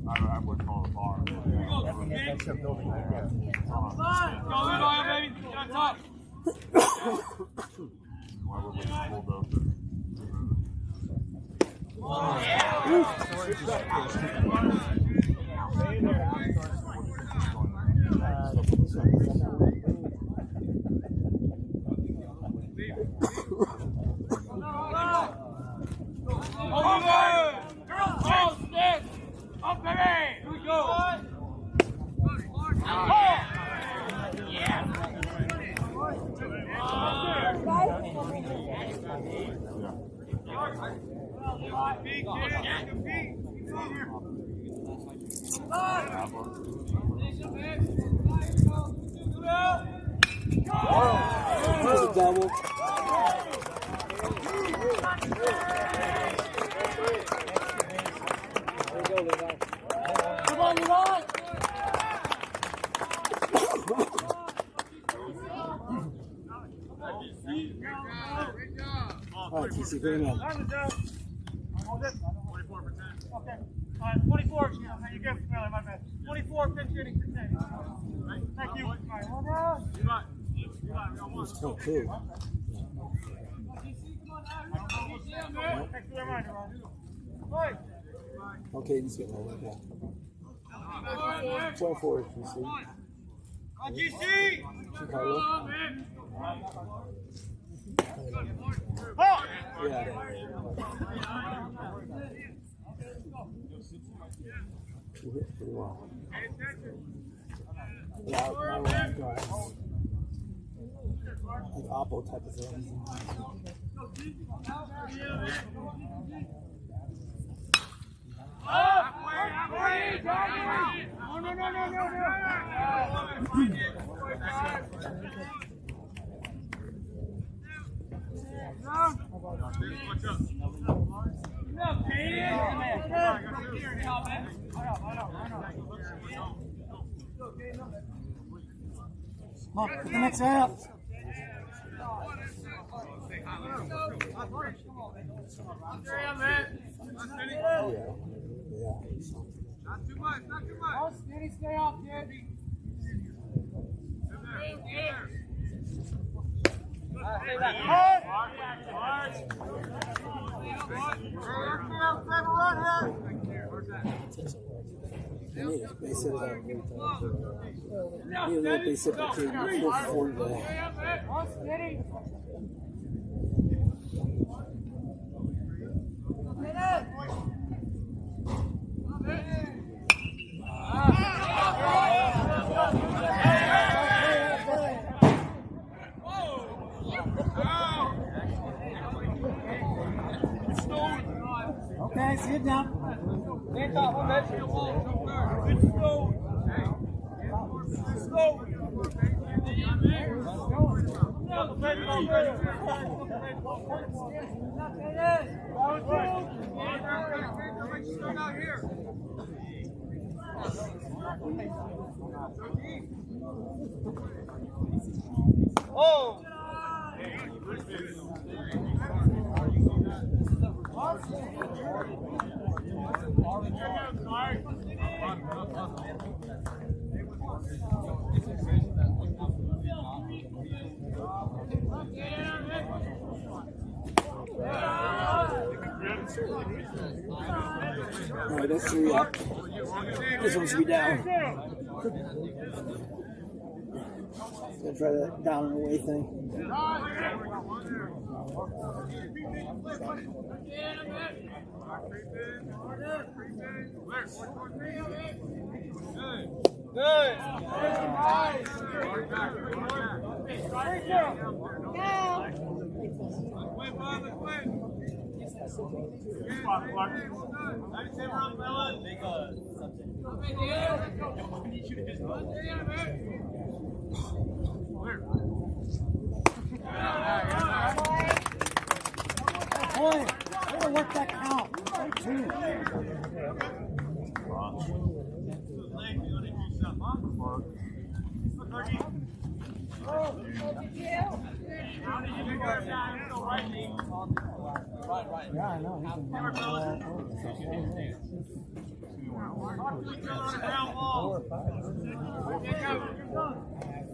I would call it bar. Extra building right there. Go, Levi, baby. Get on top. Why would we pull those? There's a double. Come on, Levi. All right, TC, bring him in. Okay. 24. You get it, my bad. 24 pinch hitting for 10. Thank you. All right, one down. He's still two. Thanks for the reminder, Ron. Okay, he's getting over that. 24 is TC. GC! Chicago. Oh! Yeah. He hit pretty well. Yeah, my left guy. Like Oppo type of thing. Come on, put the next guy up. Yeah. Yeah. Not too much, not too much. Stay off, kid. They said that every time. You know what they said that they were 4 today. Okay, sit down. Oh! Alright, that's 3 up. This one should be down. Gonna try that down and away thing. Good. Boy, way to work that count. Great team. Legs, you want to do something, huh? Yeah, I know.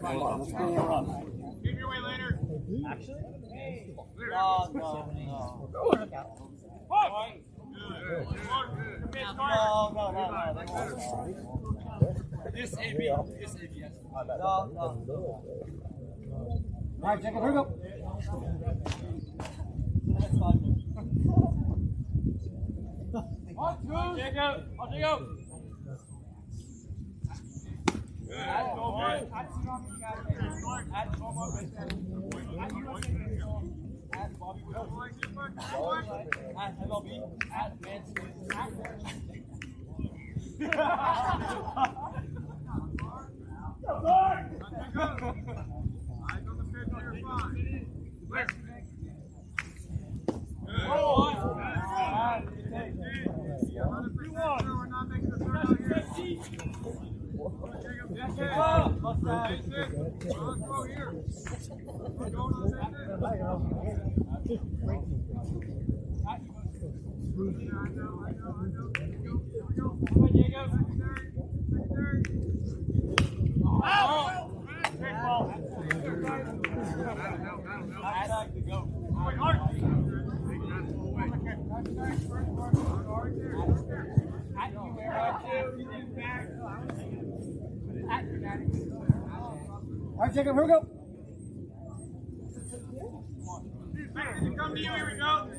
Come on, let's bring it on. Give your way later. This AB. This ABS. All right, Jacob, here we go. Jacob. Jacob. All right, Jacob, here we go. Come to you, here we go.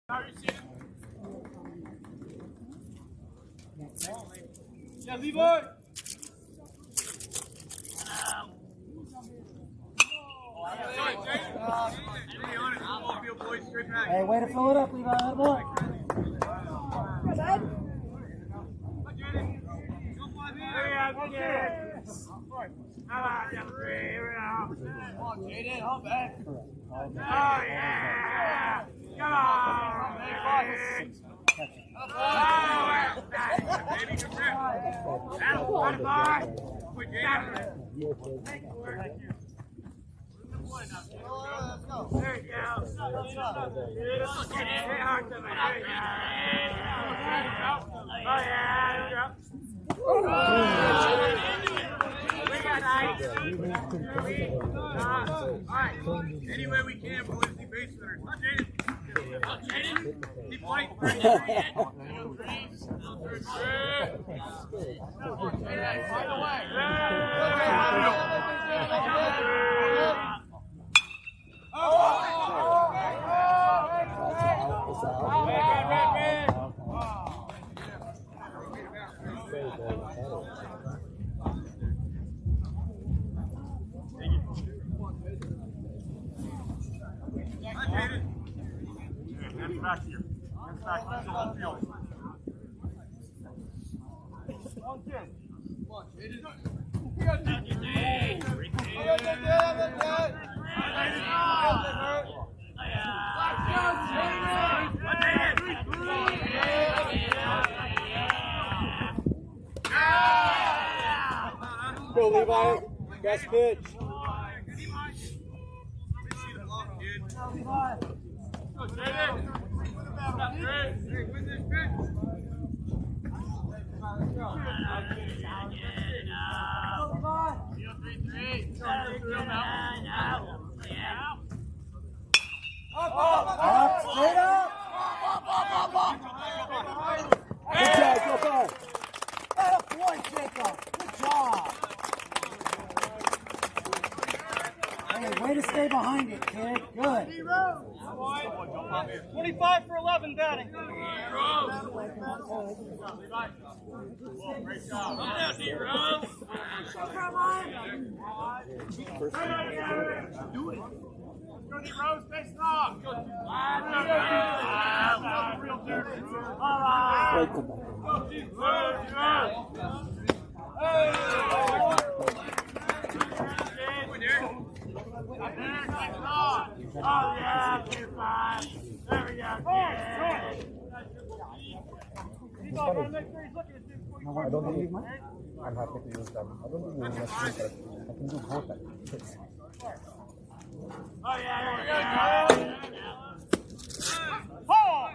Yeah, Levi! Hey, way to fill it up, Levi. That boy. Jaden, hop back. Oh, yeah! Come on, baby! Baby, come here. That's fine. Quick, Jaden. There you go. Hey, hard to me. There you go. Oh, yeah. We got ice. All right. Any way we can, boys. The base runners. Not Jaden. Not Jaden. Keep fighting for it. Find a way. Back here. Back to the whole field. Go, Levi. Best pitch. Straight up. Good job, go back. That boy, Jacob. Good job. Hey, way to stay behind it, kid. Good. 25 for 11 batting. Great job. Come on. Do it. Go to Rose, face it off. Real dirty. All right. Right, come back. Oh, yeah, you're fine. There we go. He's all going to make sure he's looking at you before you I don't need mine. I'm happy to use them. I don't need machine, but I can do both at once. Oh, yeah, there we go. Paul!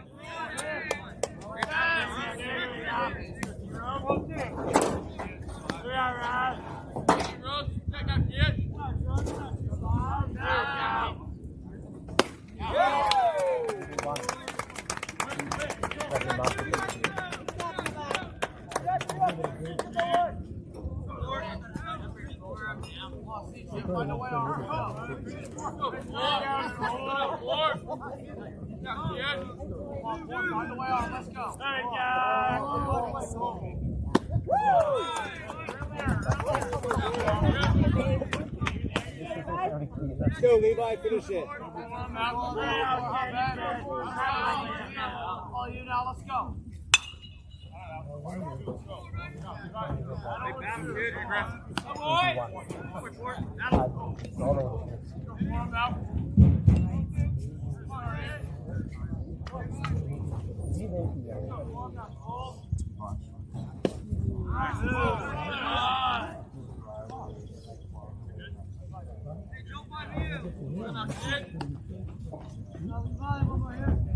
Let's go. There Let's go, Levi, finish it. All you now, let's go. Hey, jump on in.